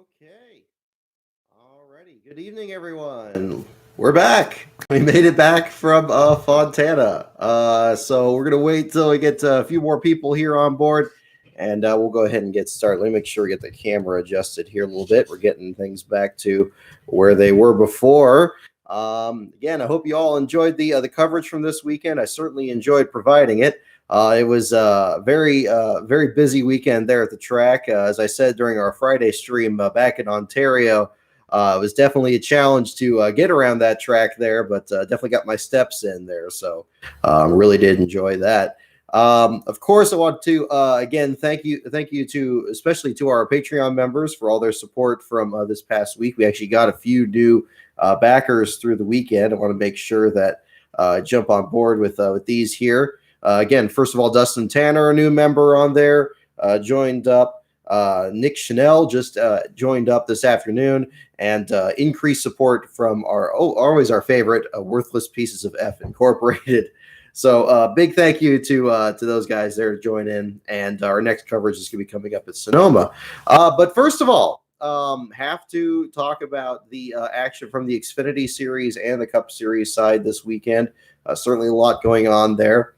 Okay. Alrighty. Good evening, everyone. We're back. We made it back from Fontana. So we're gonna wait till we get a few more people here on board, and we'll go ahead and get started. Let me make sure we get the camera adjusted here a little bit. We're getting things back to where they were before. Again, I hope you all enjoyed the coverage from this weekend. I certainly enjoyed providing it. It was a very busy weekend there at the track. As I said during our Friday stream back in Ontario, it was definitely a challenge to get around that track there, but definitely got my steps in there. So really did enjoy that. Of course, I want to again thank you to especially to our Patreon members for all their support from this past week. We actually got a few new backers through the weekend. I want to make sure that jump on board with these here. Again, first of all, Dustin Tanner, a new member on there, joined up. Nick Chanel just joined up this afternoon, and increased support from always our favorite, Worthless Pieces of F Incorporated. So big thank you to those guys there to join in, and our next coverage is going to be coming up at Sonoma. But first of all, have to talk about the action from the Xfinity Series and the Cup Series side this weekend. Certainly a lot going on there.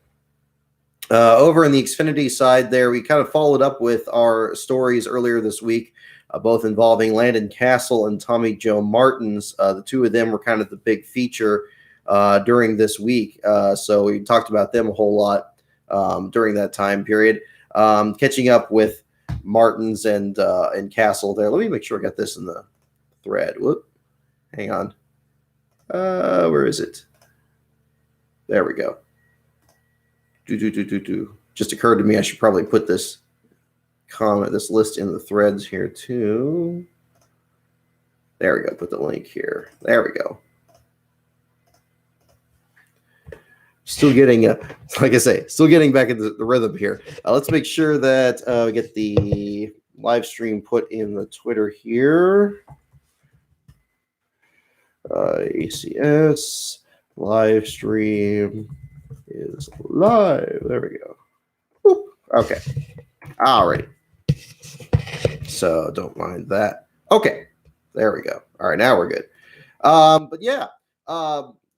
Over in the Xfinity side there, we kind of followed up with our stories earlier this week, both involving Landon Castle and Tommy Joe Martins. The two of them were kind of the big feature during this week. So we talked about them a whole lot during that time period. Catching up with Martins and Castle there. Let me make sure I got this in the thread. Whoop. Hang on. Where is it? There we go. Just occurred to me I should probably put this list in the threads here too. There we go. Put the link here. There we go. Still getting, like I say, still getting back into the rhythm here. Let's make sure that we get the live stream put in the Twitter here. ACS live stream is live. There we go. Whoop. Okay. All right. So don't mind that. Okay. There we go. All right. Now we're good. But yeah.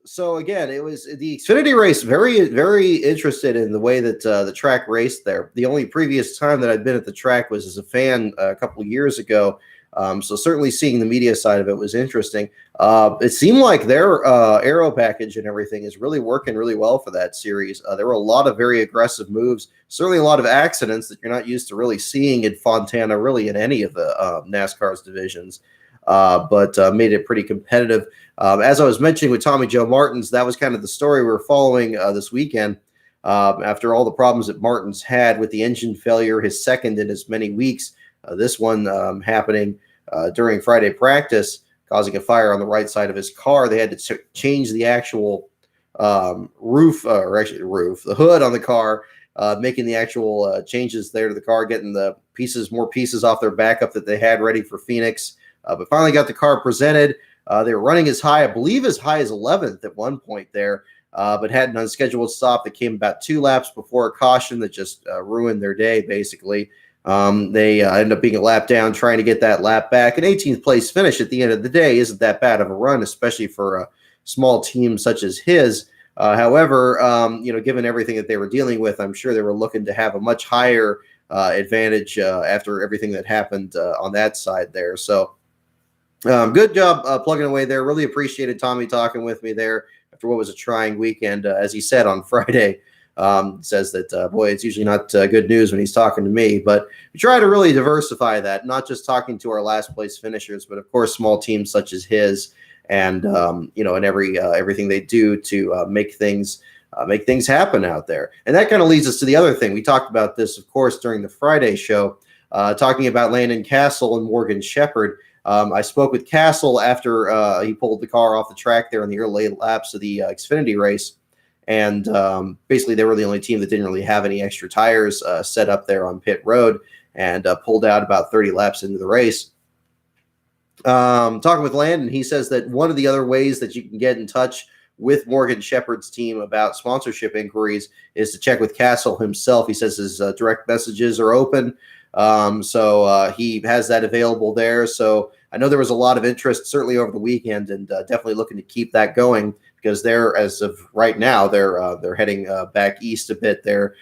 So again, it was the Xfinity race. Very, very interested in the way that the track raced there. The only previous time that I'd been at the track was as a fan a couple of years ago. So certainly seeing the media side of it was interesting. It seemed like their aero package and everything is really working really well for that series. There were a lot of very aggressive moves, certainly a lot of accidents that you're not used to really seeing in Fontana, really in any of the NASCAR's divisions, but made it pretty competitive. As I was mentioning with Tommy Joe Martins, that was kind of the story we were following this weekend. After all the problems that Martins had with the engine failure, his second in as many weeks, this one happening during Friday practice, causing a fire on the right side of his car. They had to change the actual the hood on the car, making the actual changes there to the car, getting the more pieces off their backup that they had ready for Phoenix. But finally got the car presented. They were running as high, I believe as high as 11th at one point there, but had an unscheduled stop that came about 2 laps before a caution that just ruined their day, basically. They ended up being a lap down, trying to get that lap back. An 18th place finish at the end of the day isn't that bad of a run, especially for a small team such as his. However, given everything that they were dealing with, I'm sure they were looking to have a much higher advantage after everything that happened on that side there. So good job plugging away there. Really appreciated Tommy talking with me there after what was a trying weekend. As he said on Friday, says that, boy, it's usually not good news when he's talking to me, but we try to really diversify that, not just talking to our last place finishers, but of course, small teams such as his and, and everything they do to make things happen out there. And that kind of leads us to the other thing. We talked about this, of course, during the Friday show, talking about Landon Castle and Morgan Shepherd. I spoke with Castle after he pulled the car off the track there in the early laps of the Xfinity race. And basically, they were the only team that didn't really have any extra tires set up there on pit road, and pulled out about 30 laps into the race. Talking with Landon, he says that one of the other ways that you can get in touch with Morgan Shepherd's team about sponsorship inquiries is to check with Castle himself. He says his direct messages are open. So he has that available there. So I know there was a lot of interest, certainly over the weekend, and definitely looking to keep that going because they're, as of right now, they're heading back east a bit there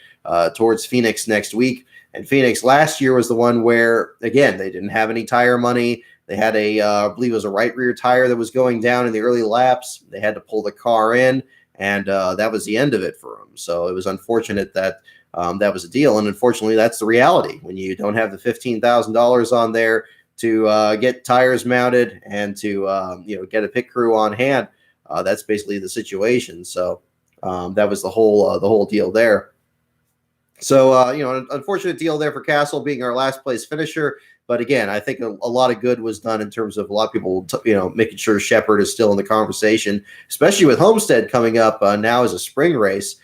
towards Phoenix next week. And Phoenix last year was the one where, again, they didn't have any tire money. They had I believe it was a right rear tire that was going down in the early laps. They had to pull the car in, and that was the end of it for them. So it was unfortunate that that was a deal. And unfortunately, that's the reality when you don't have the $15,000 on there to get tires mounted and to get a pit crew on hand. That's basically the situation. So that was the whole deal there. So, an unfortunate deal there for Castle being our last place finisher. But again, I think a lot of good was done in terms of a lot of people, making sure Shepherd is still in the conversation, especially with Homestead coming up now as a spring race,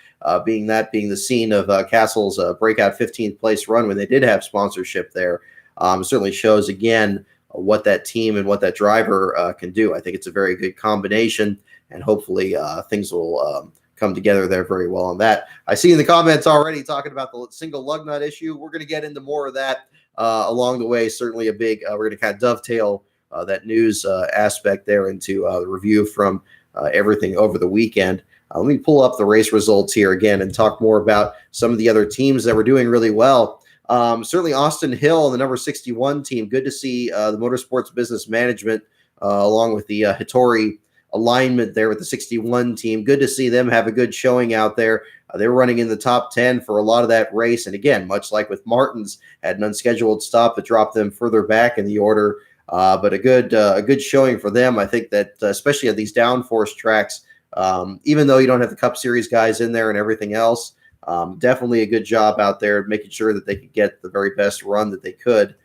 being the scene of Castle's breakout 15th place run when they did have sponsorship there. Certainly shows, again, what that team and what that driver can do. I think it's a very good combination, and hopefully things will come together there very well on that. I see in the comments already talking about the single lug nut issue. We're going to get into more of that along the way. Certainly a big, we're going to kind of dovetail that news aspect there into the review from everything over the weekend. Let me pull up the race results here again and talk more about some of the other teams that were doing really well. Certainly Austin Hill, the number 61 team. Good to see the Motorsports Business Management along with the Hattori alignment there with the 61 team. Good to see them have a good showing out there. They were running in the top 10 for a lot of that race. And again, much like with Martin's, had an unscheduled stop that dropped them further back in the order. But a good showing for them. I think that especially at these downforce tracks, even though you don't have the Cup Series guys in there and everything else, definitely a good job out there making sure that they could get the very best run that they could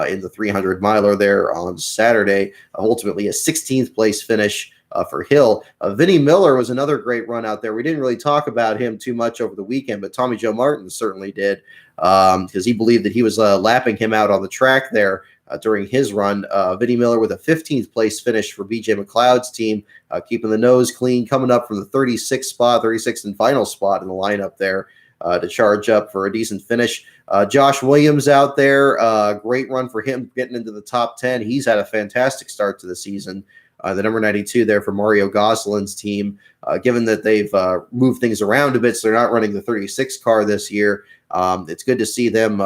in the 300 miler there on Saturday. Ultimately a 16th place finish for Hill. Vinnie Miller was another great run out there. We didn't really talk about him too much over the weekend, but Tommy Joe Martin certainly did because he believed that he was lapping him out on the track there during his run. Vinnie Miller with a 15th place finish for BJ McLeod's team, keeping the nose clean, coming up from the 36th and final spot in the lineup there to charge up for a decent finish. Josh Williams out there, great run for him getting into the top 10. He's had a fantastic start to the season. The number 92 there for Mario Gosselin's team, given that they've moved things around a bit, so they're not running the 36 car this year. It's good to see them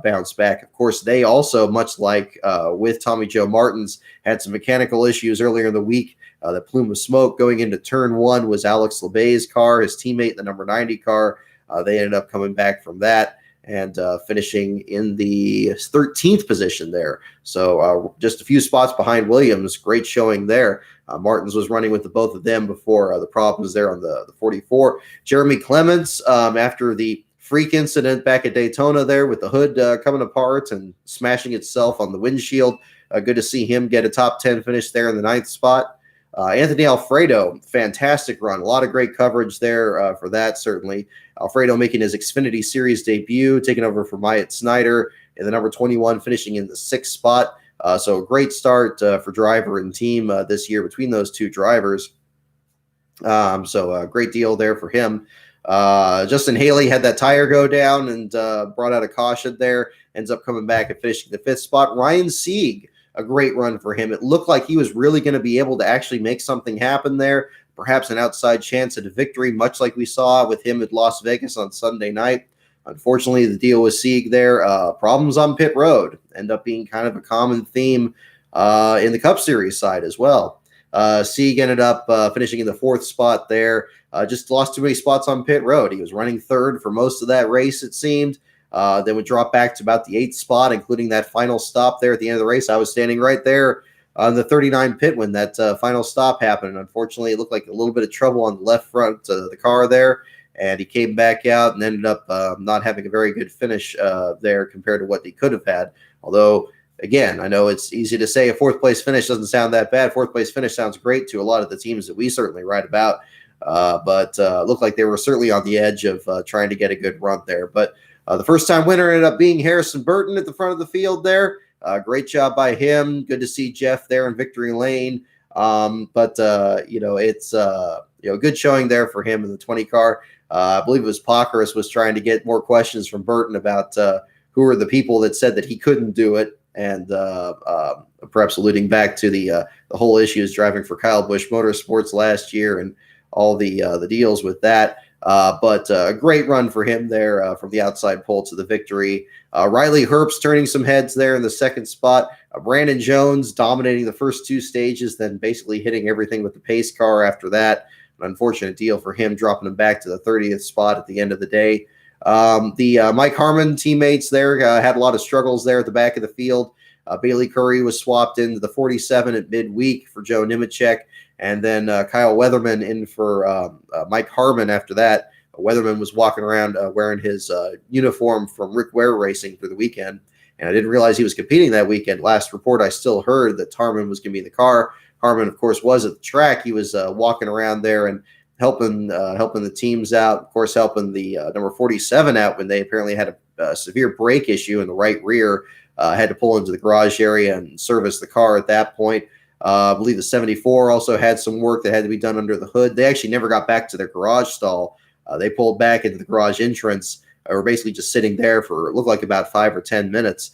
bounce back. Of course, they also, much like with Tommy Joe Martin's, had some mechanical issues earlier in the week. The plume of smoke going into turn one was Alex LeBay's car, his teammate, the number 90 car. They ended up coming back from that and finishing in the 13th position there. So just a few spots behind Williams. Great showing there. Martins was running with the both of them before the problems there on the 44. Jeremy Clements, after the freak incident back at Daytona there with the hood coming apart and smashing itself on the windshield, good to see him get a top 10 finish there in the 9th spot. Anthony Alfredo, fantastic run. A lot of great coverage there for that, certainly. Alfredo making his Xfinity Series debut, taking over for Myatt Snyder in the number 21, finishing in the 6th spot. So a great start for driver and team this year between those two drivers. So a great deal there for him. Justin Haley had that tire go down and brought out a caution there. Ends up coming back and finishing the 5th spot. Ryan Sieg, a great run for him. It looked like he was really going to be able to actually make something happen there. Perhaps an outside chance at a victory, much like we saw with him at Las Vegas on Sunday night. Unfortunately, the deal with Sieg there, problems on pit road end up being kind of a common theme in the Cup Series side as well. Sieg ended up finishing in the 4th spot there. Just lost too many spots on pit road. He was running 3rd for most of that race, it seemed. Then would drop back to about the 8th spot, including that final stop there at the end of the race. I was standing right there on the 39 pit when that final stop happened. Unfortunately, it looked like a little bit of trouble on the left front of the car there, and he came back out and ended up not having a very good finish there compared to what he could have had. Although, again, I know it's easy to say a 4th place finish doesn't sound that bad. 4th place finish sounds great to a lot of the teams that we certainly write about, but looked like they were certainly on the edge of trying to get a good run there. But the first-time winner ended up being Harrison Burton at the front of the field there. Great job by him. Good to see Jeff there in victory lane. But it's good showing there for him in the 20 car. I believe it was Pockrass was trying to get more questions from Burton about who are the people that said that he couldn't do it, and perhaps alluding back to the whole issues driving for Kyle Busch Motorsports last year and all the deals with that. But a great run for him there from the outside pole to the victory. Riley Herbst turning some heads there in the second spot. Brandon Jones dominating the first two stages, then basically hitting everything with the pace car after that. An unfortunate deal for him, dropping him back to the 30th spot at the end of the day. The Mike Harmon teammates there had a lot of struggles there at the back of the field. Bailey Curry was swapped into the 47 at midweek for Joe Nemechek, and then Kyle Weatherman in for Mike Harmon after that. Weatherman was walking around wearing his uniform from Rick Ware Racing for the weekend, and I didn't realize he was competing that weekend. Last report I still heard that Harmon was going to be in the car. Harmon, of course, was at the track. He was walking around there and helping the teams out, of course, helping the number 47 out when they apparently had a severe brake issue in the right rear. Had to pull into the garage area and service the car at that point. I believe the 74 also had some work that had to be done under the hood. They actually never got back to their garage stall. They pulled back into the garage entrance, were basically just sitting there for it looked like about 5 or 10 minutes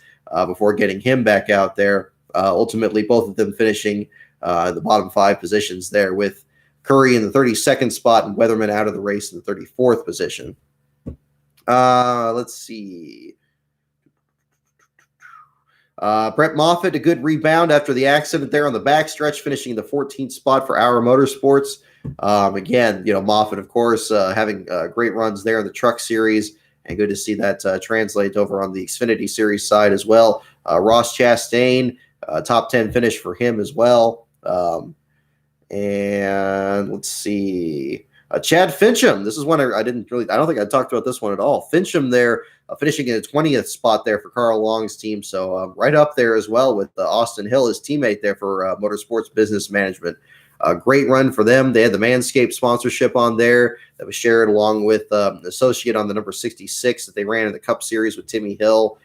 before getting him back out there. Ultimately, both of them finishing the bottom 5 positions there, with Curry in the 32nd spot and Weatherman out of the race in the 34th position. Let's see. Brett Moffitt, a good rebound after the accident there on the backstretch, finishing the 14th spot for Our Motorsports. Again, Moffitt, of course, having great runs there in the Truck Series, and good to see that translate over on the Xfinity Series side as well. Ross Chastain, top 10 finish for him as well. And let's see. Chad Fincham. This is one I don't think I talked about this one at all. Fincham there, finishing in the 20th spot there for Carl Long's team. So right up there as well with Austin Hill, his teammate there for Motorsports Business Management. Great run for them. They had the Manscaped sponsorship on there that was shared along with an associate on the number 66 that they ran in the Cup Series with Timmy Hill.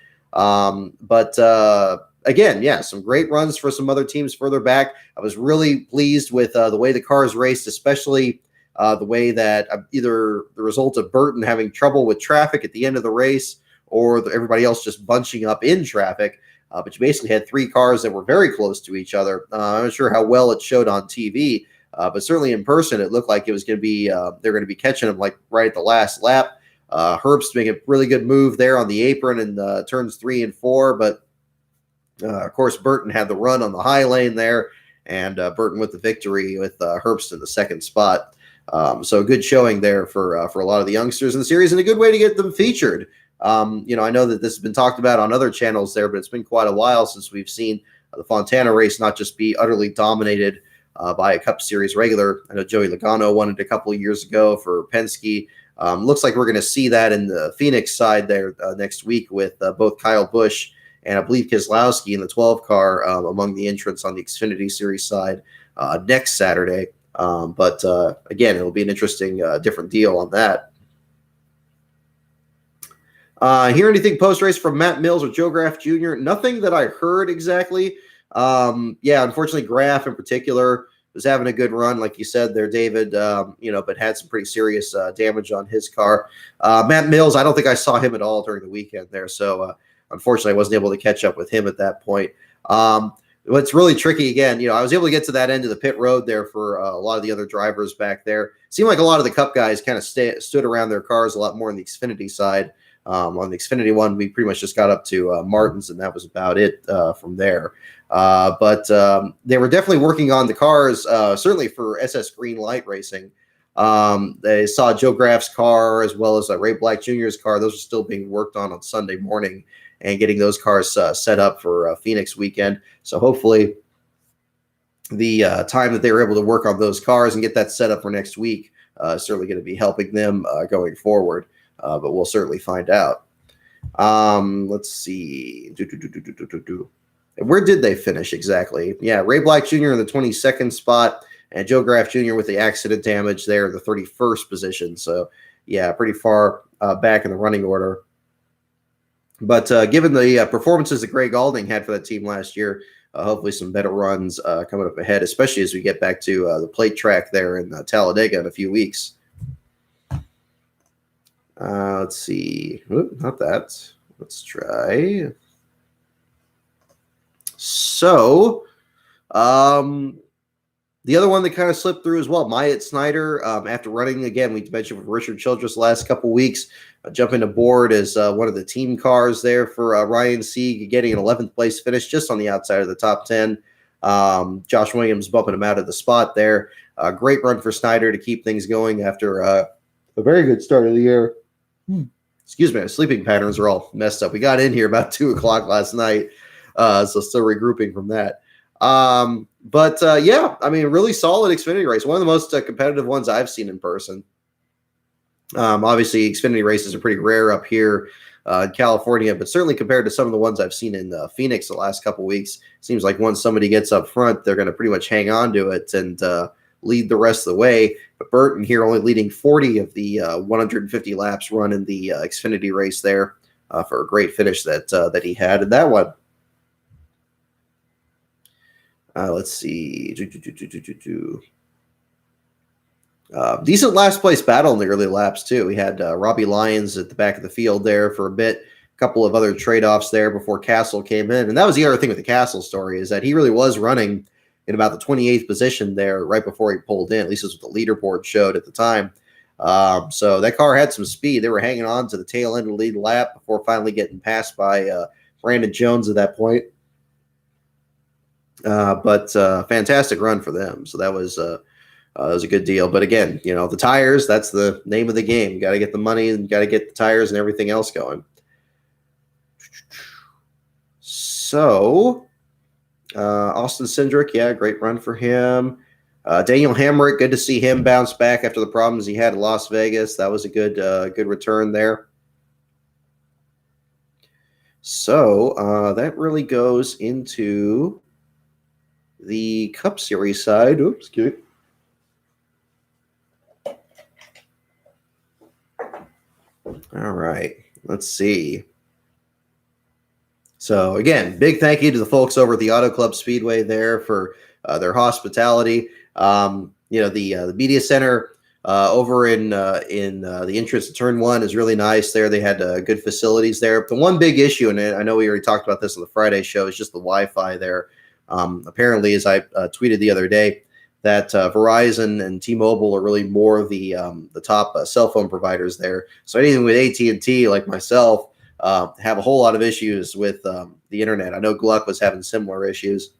Again, yeah, some great runs for some other teams further back. I was really pleased with the way the cars raced, especially the way that either the result of Burton having trouble with traffic at the end of the race or everybody else just bunching up in traffic. But you basically had 3 cars that were very close to each other. I'm not sure how well it showed on TV, but certainly in person, it looked like it was going to be they're going to be catching them like right at the last lap. Herbst making a really good move there on the apron in turns 3 and 4, but of course, Burton had the run on the high lane there, and Burton with the victory with Herbst in the second spot. So good showing there for a lot of the youngsters in the series, and a good way to get them featured. I know that this has been talked about on other channels there, but it's been quite a while since we've seen the Fontana race not just be utterly dominated by a Cup Series regular. I know Joey Logano won it a couple of years ago for Penske. Looks like we're going to see that in the Phoenix side there next week with both Kyle Busch and I believe Keselowski in the 12 car among the entrants on the Xfinity Series side next Saturday. But again, it'll be an interesting different deal on that. Hear anything post-race from Matt Mills or Joe Graff Jr.? Nothing that I heard exactly. Unfortunately, Graff in particular was having a good run, like you said there, David, but had some pretty serious damage on his car. Matt Mills, I don't think I saw him at all during the weekend there, so unfortunately, I wasn't able to catch up with him at that point. What's really tricky, again, I was able to get to that end of the pit road there for a lot of the other drivers back there. Seemed like a lot of the Cup guys kind of stood around their cars a lot more on the Xfinity side. On the Xfinity one, we pretty much just got up to Martin's, and that was about it from there. But they were definitely working on the cars, certainly for SS Green Light Racing. They saw Joe Graff's car as well as Ray Black Jr.'s car. Those are still being worked on Sunday morning and getting those cars set up for Phoenix weekend. So hopefully the time that they were able to work on those cars and get that set up for next week is certainly going to be helping them going forward. But we'll certainly find out. Let's see. Where did they finish exactly? Yeah, Ray Black Jr. in the 22nd spot and Joe Graff Jr. with the accident damage there in the 31st position. So, yeah, pretty far back in the running order. But given the performances that Greg Alding had for that team last year, hopefully some better runs coming up ahead, especially as we get back to the plate track there in Talladega in a few weeks. Let's see. Oop, not that. Let's try. So, the other one that kind of slipped through as well, Myatt Snyder, after running again, we mentioned with Richard Childress the last couple weeks, jumping aboard as one of the team cars there for Ryan Sieg, getting an 11th place finish just on the outside of the top 10. Josh Williams bumping him out of the spot there. Great run for Snyder to keep things going after a very good start of the year. Excuse me, my sleeping patterns are all messed up. We got in here about 2 o'clock last night, so still regrouping from that. Yeah, I mean, really solid Xfinity race. One of the most competitive ones I've seen in person. Obviously, Xfinity races are pretty rare up here in California, but certainly compared to some of the ones I've seen in Phoenix the last couple weeks, seems like once somebody gets up front, they're going to pretty much hang on to it and lead the rest of the way. But Burton here only leading 40 of the 150 laps run in the Xfinity race there for a great finish that he had in that one. Let's see. Decent last place battle in the early laps, too. We had Robbie Lyons at the back of the field there for a bit. A couple of other trade-offs there before Castle came in. And that was the other thing with the Castle story, is that he really was running in about the 28th position there right before he pulled in. At least that's what the leaderboard showed at the time. So that car had some speed. They were hanging on to the tail end of the lead lap before finally getting passed by Brandon Jones at that point. But fantastic run for them. So that was a good deal. But again, you know, the tires, that's the name of the game. You got to get the money and got to get the tires and everything else going. So Austin Cindric, yeah, great run for him. Daniel Hamrick, good to see him bounce back after the problems he had in Las Vegas. That was a good return there. So that really goes into the Cup Series side. Oops, excuse me. All right, let's see. So again, big thank you to the folks over at the Auto Club Speedway there for their hospitality. You know, the media center over in the entrance to Turn 1 is really nice there. They had good facilities there. The one big issue, and I know we already talked about this on the Friday show, is just the Wi-Fi there. Apparently, as I tweeted the other day, that Verizon and T-Mobile are really more of the top cell phone providers there. So anything with AT&T, like myself, have a whole lot of issues with the internet. I know Gluck was having similar issues.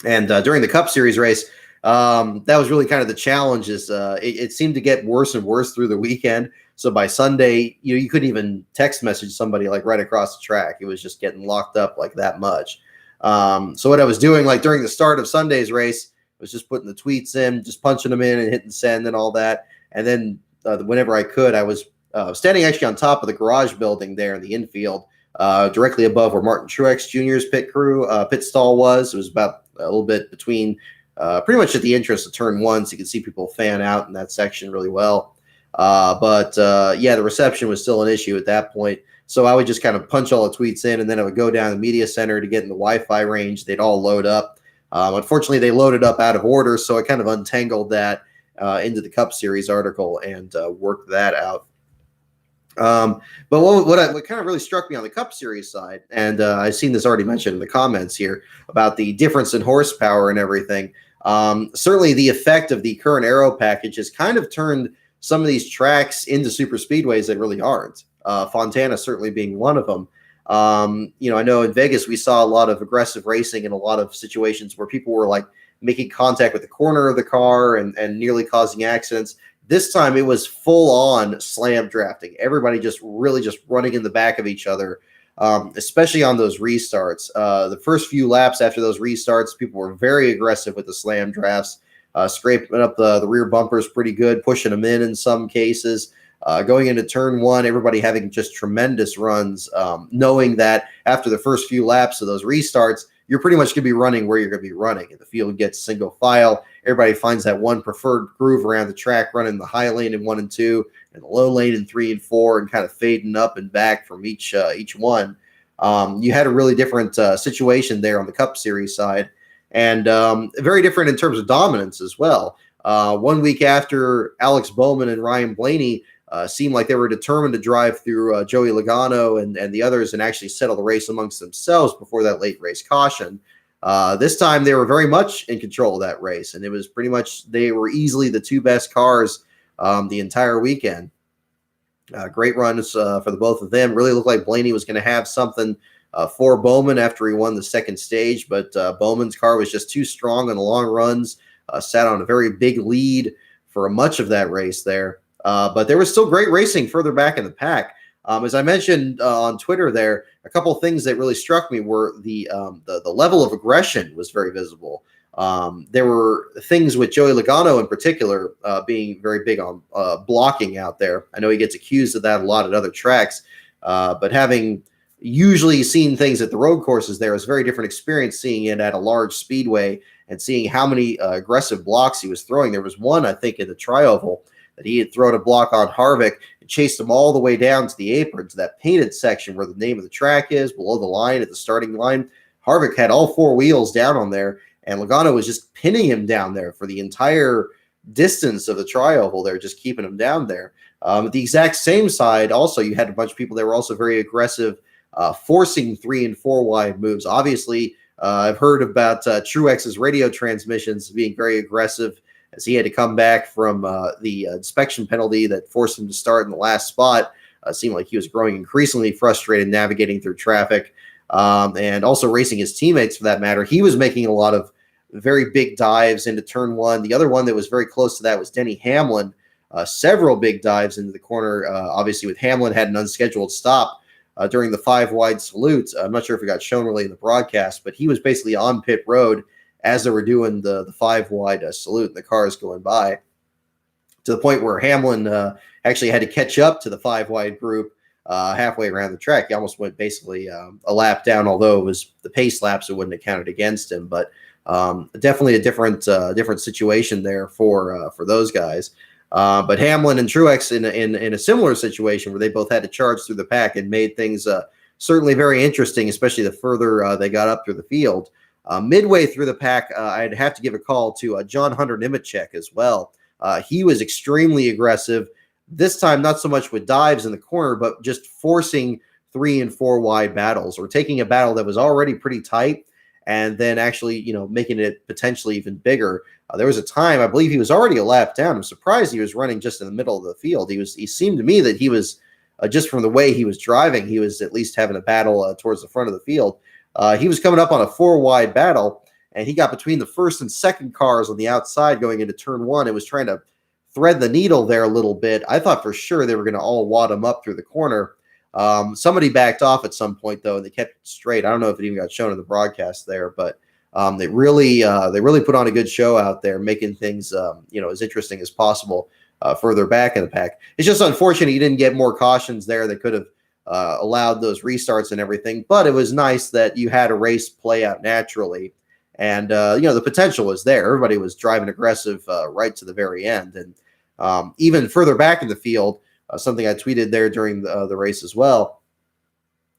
And during the Cup Series race, that was really kind of the challenge. It seemed to get worse and worse through the weekend. So by Sunday, you couldn't even text message somebody like right across the track. It was just getting locked up like that much. So what I was doing, like during the start of Sunday's race, was just putting the tweets in, just punching them in and hitting send and all that. And then whenever I could, I was standing actually on top of the garage building there in the infield, directly above where Martin Truex Jr.'s pit stall was. It was about a little bit between pretty much at the entrance to Turn 1, so you could see people fan out in that section really well. Yeah, the reception was still an issue at that point. So I would just kind of punch all the tweets in, and then I would go down to the media center to get in the Wi-Fi range. They'd all load up. Unfortunately, they loaded up out of order, so I kind of untangled that into the Cup Series article and worked that out. But what kind of really struck me on the Cup Series side, and I've seen this already mentioned in the comments here about the difference in horsepower and everything. Certainly, the effect of the current aero package has kind of turned some of these tracks into super speedways that really aren't. Fontana certainly being one of them. I know in Vegas we saw a lot of aggressive racing in a lot of situations where people were like making contact with the corner of the car and nearly causing accidents. This time it was full on slam drafting. Everybody just running in the back of each other, especially on those restarts. The first few laps after those restarts, people were very aggressive with the slam drafts, scraping up the rear bumpers pretty good, pushing them in some cases. Going into Turn 1, everybody having just tremendous runs, knowing that after the first few laps of those restarts, you're pretty much going to be running where you're going to be running. And the field gets single file. Everybody finds that one preferred groove around the track, running the high lane in 1 and 2, and the low lane in 3 and 4, and kind of fading up and back from each one. You had a really different situation there on the Cup Series side, and very different in terms of dominance as well. 1 week after Alex Bowman and Ryan Blaney seemed like they were determined to drive through Joey Logano and the others and actually settle the race amongst themselves before that late race caution. This time they were very much in control of that race, and it was pretty much they were easily the two best cars the entire weekend. Great runs for the both of them. Really looked like Blaney was going to have something for Bowman after he won the second stage, but Bowman's car was just too strong on the long runs, sat on a very big lead for much of that race there. But there was still great racing further back in the pack. As I mentioned on Twitter there, a couple of things that really struck me were the level of aggression was very visible. There were things with Joey Logano in particular being very big on blocking out there. I know he gets accused of that a lot at other tracks, but having usually seen things at the road courses there is a very different experience seeing it at a large speedway and seeing how many aggressive blocks he was throwing. There was one, I think, in the Tri-Oval that he had thrown a block on Harvick and chased him all the way down to the apron, to that painted section where the name of the track is, below the line at the starting line. Harvick had all four wheels down on there, and Logano was just pinning him down there for the entire distance of the Tri-Oval there, just keeping him down there. At the exact same side, also, you had a bunch of people that were also very aggressive, forcing 3 and 4 wide moves. Obviously, I've heard about Truex's radio transmissions being very aggressive, as he had to come back from the inspection penalty that forced him to start in the last spot. Seemed like he was growing increasingly frustrated navigating through traffic, and also racing his teammates for that matter. He was making a lot of very big dives into turn one. The other one that was very close to that was Denny Hamlin. Several big dives into the corner, obviously with Hamlin had an unscheduled stop during the 5 wide salute. I'm not sure if it got shown really in the broadcast, but he was basically on pit road as they were doing the 5 wide salute and the cars going by, to the point where Hamlin actually had to catch up to the 5 wide group halfway around the track. He almost went basically a lap down, although it was the pace laps that wouldn't have counted against him. But definitely a different situation there for those guys. But Hamlin and Truex in a similar situation where they both had to charge through the pack and made things certainly very interesting, especially the further they got up through the field. Midway through the pack, I'd have to give a call to John Hunter Nemechek as well. He was extremely aggressive, this time not so much with dives in the corner, but just forcing 3 and 4 wide battles, or taking a battle that was already pretty tight and then actually, making it potentially even bigger. There was a time, I believe he was already a lap down. I'm surprised he was running just in the middle of the field. He seemed to me that he was, just from the way he was driving, he was at least having a battle towards the front of the field. He was coming up on a 4 wide battle, and he got between the first and second cars on the outside going into turn one. It was trying to thread the needle there a little bit. I thought for sure they were going to all wad him up through the corner. Somebody backed off at some point, though, and they kept it straight. I don't know if it even got shown in the broadcast there, but they really put on a good show out there, making things as interesting as possible further back in the pack. It's just unfortunate you didn't get more cautions there that could have allowed those restarts and everything, but it was nice that you had a race play out naturally, and the potential was there. Everybody was driving aggressive right to the very end, and even further back in the field, something I tweeted there during the race as well,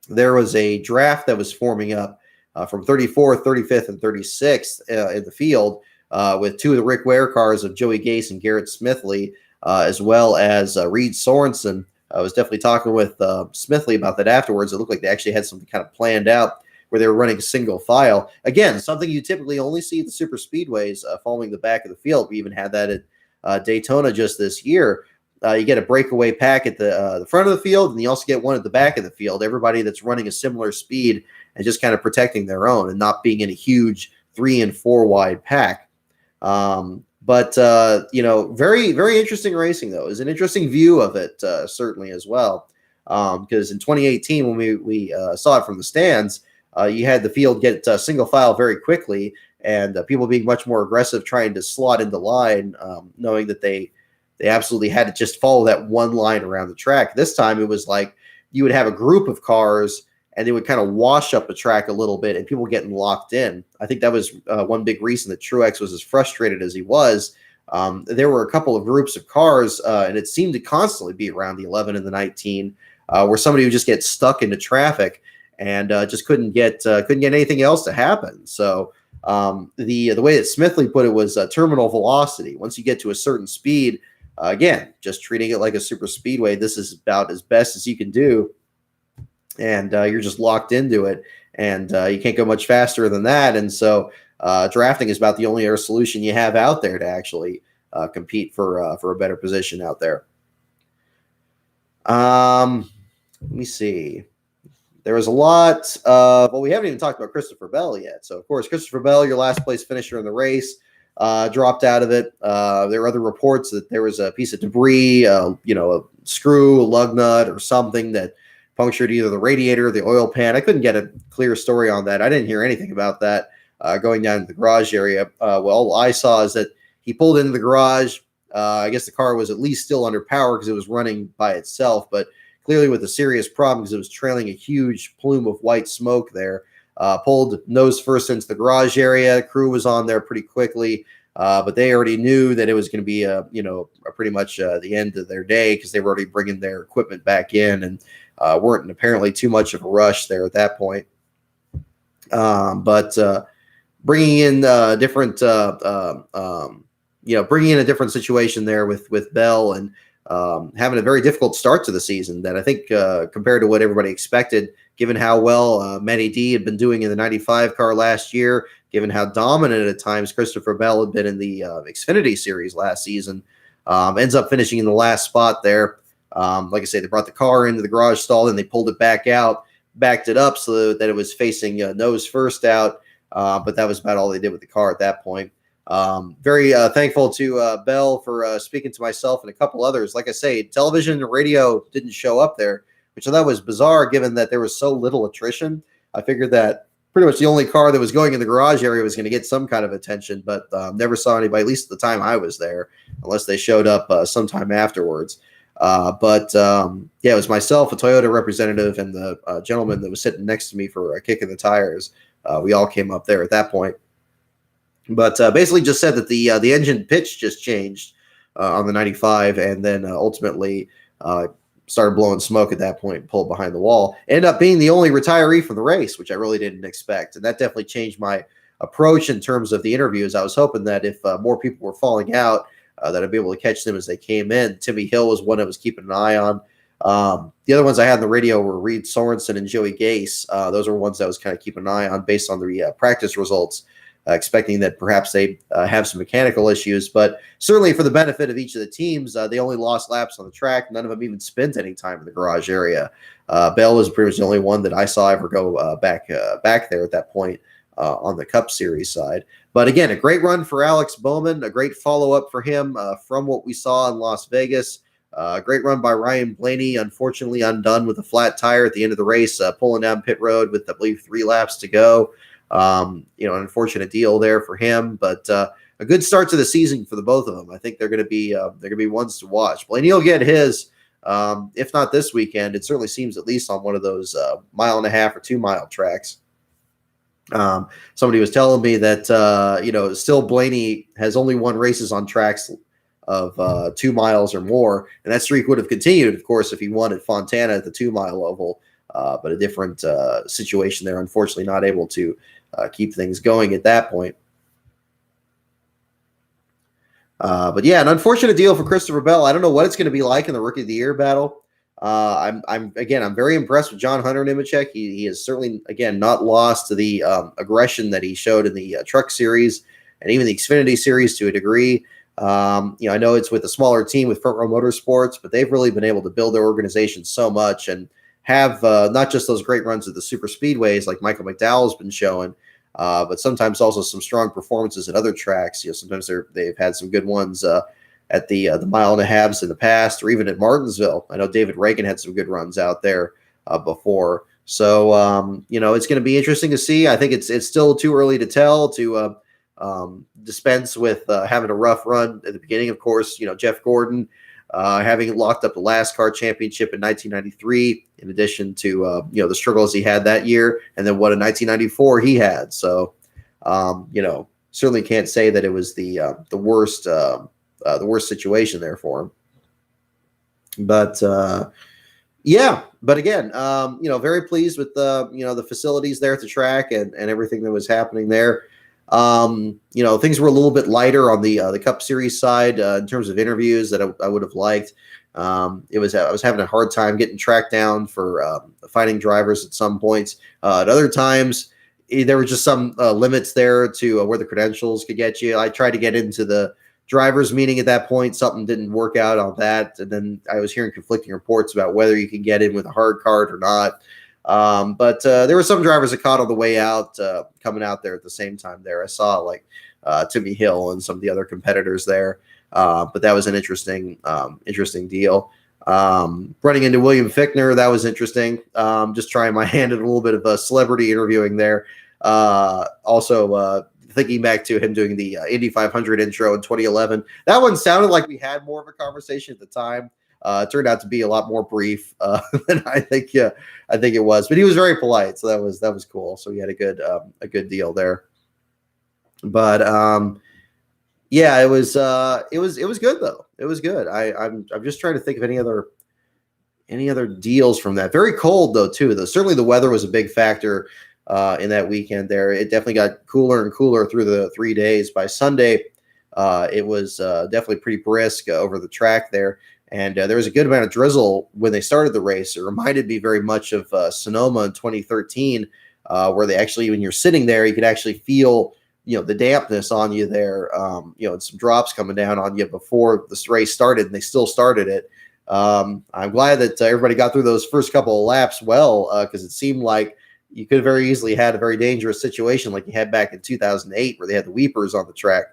there was a draft that was forming up from 34th, 35th, and 36th in the field, with 2 of the Rick Ware cars of Joey Gase and Garrett Smithley, as well as Reed Sorensen. I was definitely talking with Smithley about that afterwards. It looked like they actually had something kind of planned out where they were running single file. Again, something you typically only see at the super speedways following the back of the field. We even had that at Daytona just this year. You get a breakaway pack at the front of the field, and you also get one at the back of the field. Everybody that's running a similar speed and just kind of protecting their own and not being in a huge 3 and 4 wide pack. But very, very interesting racing, though. It was an interesting view of it, certainly as well. Because in 2018, when we saw it from the stands, you had the field get single file very quickly, and people being much more aggressive, trying to slot into line, knowing that they absolutely had to just follow that one line around the track. This time, it was like you would have a group of cars, and they would kind of wash up the track a little bit, and people getting locked in. I think that was one big reason that Truex was as frustrated as he was. There were a couple of groups of cars, and it seemed to constantly be around the 11 and the 19, where somebody would just get stuck into traffic. and just couldn't get anything else to happen. So the way that Smithley put it was terminal velocity. Once you get to a certain speed, again, just treating it like a super speedway, this is about as best as you can do, and you're just locked into it, and you can't go much faster than that. And so drafting is about the only other solution you have out there to actually compete for a better position out there. Let me see. There was a lot of, well, we haven't even talked about Christopher Bell yet. So, of course, Christopher Bell, your last place finisher in the race, dropped out of it. There were other reports that there was a piece of debris, a screw, a lug nut, or something that punctured either the radiator or the oil pan. I couldn't get a clear story on that. I didn't hear anything about that going down to the garage area. Well, all I saw is that he pulled into the garage. I guess the car was at least still under power because it was running by itself, but clearly with a serious problem because it was trailing a huge plume of white smoke there. Pulled nose first into the garage area. Crew was on there pretty quickly, but they already knew that it was going to be pretty much the end of their day because they were already bringing their equipment back in and weren't apparently too much of a rush there at that point. But bringing in bringing in a different situation there with Bell and having a very difficult start to the season that I think compared to what everybody expected, given how well Matty D had been doing in the 95 car last year, given how dominant at times Christopher Bell had been in the Xfinity Series last season, ends up finishing in the last spot there. Like I say, they brought the car into the garage stall and they pulled it back out, backed it up so that it was facing nose first out, but that was about all they did with the car at that point. Very thankful to Bell for speaking to myself and a couple others. Like I say, television and radio didn't show up there, which I thought was bizarre given that there was so little attrition. I figured that pretty much the only car that was going in the garage area was going to get some kind of attention, but never saw anybody, at least at the time I was there, unless they showed up sometime afterwards. But it was myself, a Toyota representative, and the gentleman that was sitting next to me for kicking the tires. We all came up there at that point. But basically just said that the engine pitch just changed on the 95 and then ultimately started blowing smoke at that point and pulled behind the wall. Ended up being the only retiree from the race, which I really didn't expect. And that definitely changed my approach in terms of the interviews. I was hoping that if more people were falling out, that I'd be able to catch them as they came in. Timmy Hill was one I was keeping an eye on. The other ones I had on the radio were Reed Sorensen and Joey Gase. Those are ones I was kind of keeping an eye on based on the practice results. Expecting that perhaps they have some mechanical issues, but certainly for the benefit of each of the teams, they only lost laps on the track. None of them even spent any time in the garage area. Bell was pretty much the only one that I saw ever go back there at that point on the Cup Series side. But again, a great run for Alex Bowman, a great follow-up for him from what we saw in Las Vegas. Great run by Ryan Blaney, unfortunately undone with a flat tire at the end of the race, pulling down pit road with, I believe, 3 laps to go. An unfortunate deal there for him, but a good start to the season for the both of them. I think they're going to be ones to watch. Blaney will get his, if not this weekend. It certainly seems at least on one of those 1.5 or 2 mile tracks. Somebody was telling me that still Blaney has only won races on tracks of 2 miles or more, and that streak would have continued, of course, if he won at Fontana at the 2 mile level. But a different situation there. Unfortunately, not able to keep things going at that point. But yeah, an unfortunate deal for Christopher Bell. I don't know what it's going to be like in the Rookie of the Year battle. I'm very impressed with John Hunter Nemechek. He has certainly, again, not lost to the aggression that he showed in the Truck Series and even the Xfinity Series to a degree. I know it's with a smaller team with Front Row Motorsports, but they've really been able to build their organization so much and have not just those great runs at the super speedways like Michael McDowell's been showing, but sometimes also some strong performances at other tracks. Sometimes they've had some good ones at the 1.5 in the past, or even at Martinsville. I know David Reagan had some good runs out there before. So it's going to be interesting to see. I think it's still too early to tell to dispense with having a rough run at the beginning. Of course, Jeff Gordon. Having locked up the NASCAR championship in 1993, in addition to the struggles he had that year, and then what in 1994 he had. So, certainly can't say that it was the worst situation there for him. But Yeah, but again, very pleased with the facilities there at the track and everything that was happening there. Things were a little bit lighter on the Cup Series side in terms of interviews that I would have liked. I was having a hard time getting tracked down for finding drivers at some points. At other times, there were just some limits there to where the credentials could get you. I tried to get into the drivers meeting at that point. Something didn't work out on that, and then I was hearing conflicting reports about whether you can get in with a hard card or not. But there were some drivers that caught on the way out, coming out there at the same time. There, I saw like Timmy Hill and some of the other competitors there. But that was an interesting deal. Running into William Fichtner, that was interesting. Just trying my hand at a little bit of a celebrity interviewing there. Also, thinking back to him doing the Indy 500 intro in 2011, that one sounded like we had more of a conversation at the time. It turned out to be a lot more brief than I think it was, but he was very polite, so that was cool. So he had a good deal there. But yeah, it was good though. It was good. I'm just trying to think of any other deals from that. Very cold though too. Certainly the weather was a big factor in that weekend there. It definitely got cooler and cooler through the 3 days. By Sunday, it was definitely pretty brisk over the track there. And there was a good amount of drizzle when they started the race. It reminded me very much of Sonoma in 2013, where they actually, when you're sitting there, you could actually feel, the dampness on you there, and some drops coming down on you before this race started, and they still started it. I'm glad that everybody got through those first couple of laps well, because it seemed like you could have very easily had a very dangerous situation like you had back in 2008 where they had the weepers on the track.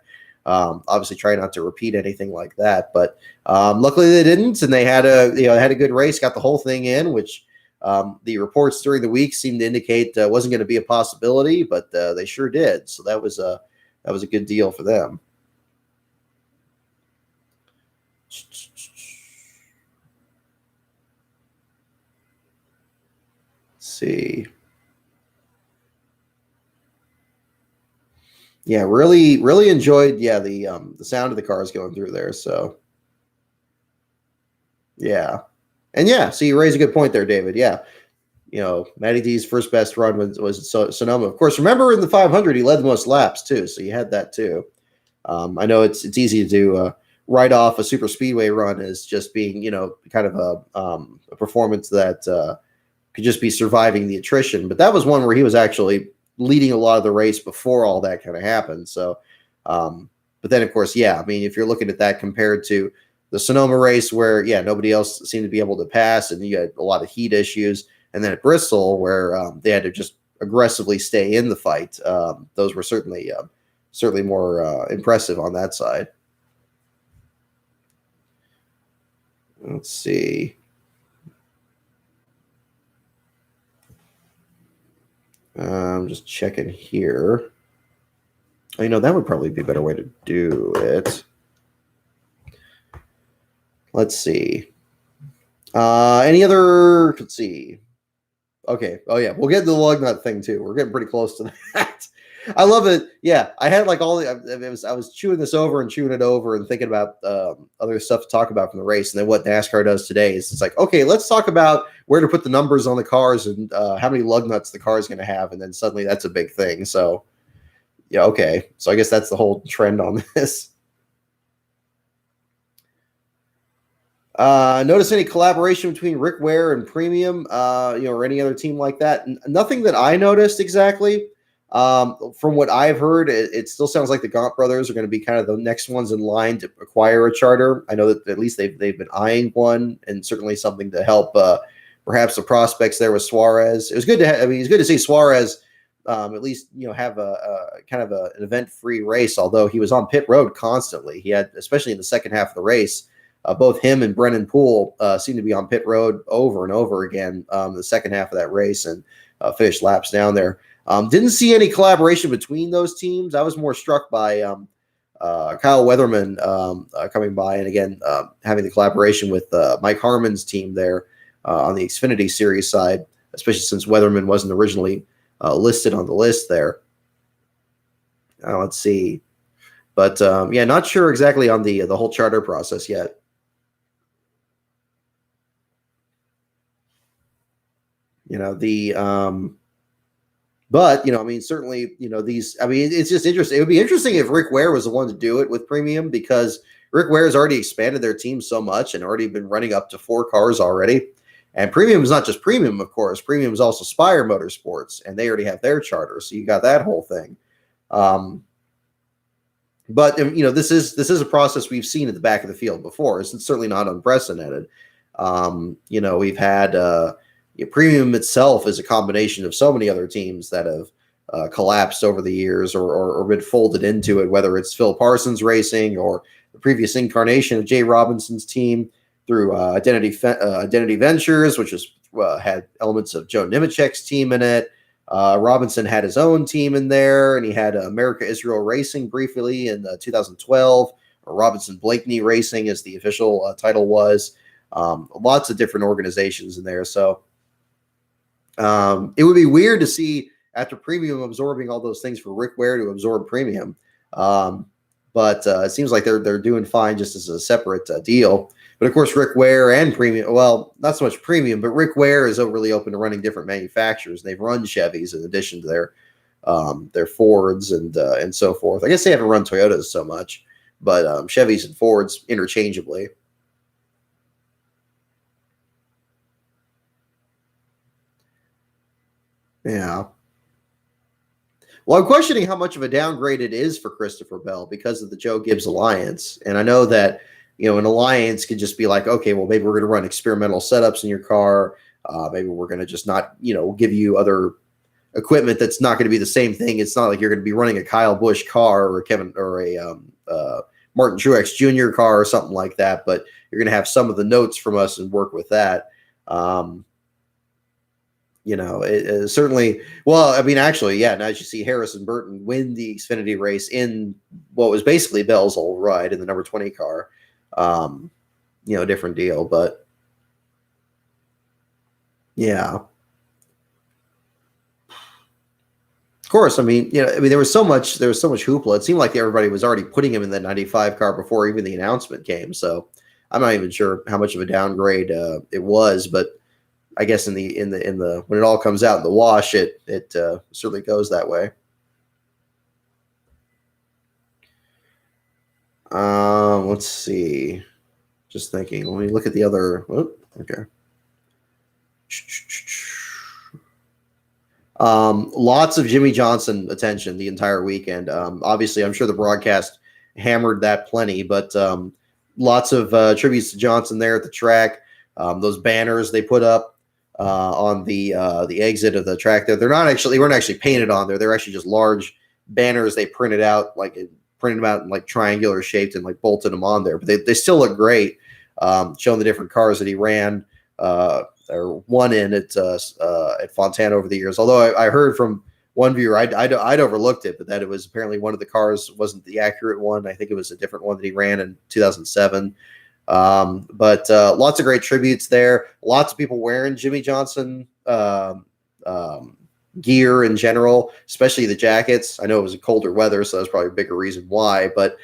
Obviously try not to repeat anything like that, but luckily they didn't, and they had a good race, got the whole thing in, which the reports during the week seemed to indicate wasn't going to be a possibility, but they sure did. So that was a good deal for them. Let's see. Yeah, really, really enjoyed the sound of the cars going through there. So yeah, and yeah, so you raise a good point there, David. Yeah, Matty D's first best run was Sonoma. Of course, remember in the 500 he led the most laps too, so you had that too. I know it's easy to write off a super speedway run as just being kind of a performance that could just be surviving the attrition, but that was one where he was actually leading a lot of the race before all that kind of happened. So, but then of course, yeah, I mean, if you're looking at that compared to the Sonoma race where, nobody else seemed to be able to pass and you had a lot of heat issues, and then at Bristol where they had to just aggressively stay in the fight, those were certainly more impressive on that side. Let's see. I'm just checking here. That would probably be a better way to do it. Let's see. Any other? Let's see. Okay. Oh yeah, we'll get to the lug nut thing too. We're getting pretty close to that. I love it. Yeah, I had like I was chewing this over and chewing it over and thinking about other stuff to talk about from the race, and then what NASCAR does today is it's like, okay, let's talk about where to put the numbers on the cars and how many lug nuts the car is going to have, and then suddenly that's a big thing. So yeah, okay. So I guess that's the whole trend on this. Notice any collaboration between Rick Ware and Premium, or any other team like that? Nothing that I noticed exactly. From what I've heard, it still sounds like the Gaunt brothers are going to be kind of the next ones in line to acquire a charter. I know that at least they've been eyeing one, and certainly something to help perhaps the prospects there with Suarez. It was good to it's good to see Suarez at least have a kind of an event-free race. Although he was on pit road constantly, he had, especially in the second half of the race. Both him and Brennan Poole seemed to be on pit road over and over again the second half of that race and finished laps down there. Didn't see any collaboration between those teams. I was more struck by Kyle Weatherman coming by, and again having the collaboration with Mike Harmon's team there on the Xfinity Series side, especially since Weatherman wasn't originally listed on the list there. Let's see, but not sure exactly on the whole charter process yet. But I mean, certainly, these. I mean, it's just interesting. It would be interesting if Rick Ware was the one to do it with Premium, because Rick Ware has already expanded their team so much and already been running up to 4 cars already. And Premium is not just Premium, of course. Premium is also Spire Motorsports, and they already have their charter, so you got that whole thing. But this is a process we've seen at the back of the field before. It's certainly not unprecedented. We've had. Premium itself is a combination of so many other teams that have collapsed over the years or been folded into it, whether it's Phil Parsons Racing or the previous incarnation of Jay Robinson's team through Identity Ventures, which had elements of Joe Nemechek's team in it. Robinson had his own team in there, and he had America Israel Racing briefly in 2012, or Robinson Blakeney Racing as the official title was. Lots of different organizations in there. So it would be weird to see, after Premium absorbing all those things, for Rick Ware to absorb Premium. But it seems like they're doing fine just as a separate deal. But of course, Rick Ware and Premium, well, not so much Premium, but Rick Ware is really open to running different manufacturers. They've run Chevys in addition to their Fords and so forth. I guess they haven't run Toyotas so much, but Chevys and Fords interchangeably. Yeah. Well, I'm questioning how much of a downgrade it is for Christopher Bell because of the Joe Gibbs Alliance. And I know that, an alliance could just be like, okay, well, maybe we're going to run experimental setups in your car. Maybe we're going to just not, give you other equipment that's not going to be the same thing. It's not like you're going to be running a Kyle Busch car or a Martin Truex Jr. car or something like that, but you're going to have some of the notes from us and work with that. It certainly, well, I mean, actually, yeah. Now as you see Harrison Burton win the Xfinity race in what was basically Bell's old ride in the number 20 car, different deal, but yeah. Of course, I mean, there was so much hoopla. It seemed like everybody was already putting him in the 95 car before even the announcement came. So I'm not even sure how much of a downgrade it was, but I guess in the when it all comes out in the wash, it certainly goes that way. Let's see. Just thinking. Let me look at the other. Oh, okay. Lots of Jimmy Johnson attention the entire weekend. Obviously, I'm sure the broadcast hammered that plenty, but lots of tributes to Johnson there at the track. Those banners they put up on the exit of the track there. They weren't actually painted on there. They're actually just large banners they printed out in like triangular shaped and like bolted them on there. But they still look great, showing the different cars that he ran or won in at Fontana over the years. Although I heard from one viewer, I'd overlooked it, but that it was apparently one of the cars wasn't the accurate one. I think it was a different one that he ran in 2007. But lots of great tributes there. Lots of people wearing Jimmy Johnson gear in general, especially the jackets. I know it was a colder weather, so that's probably a bigger reason why. But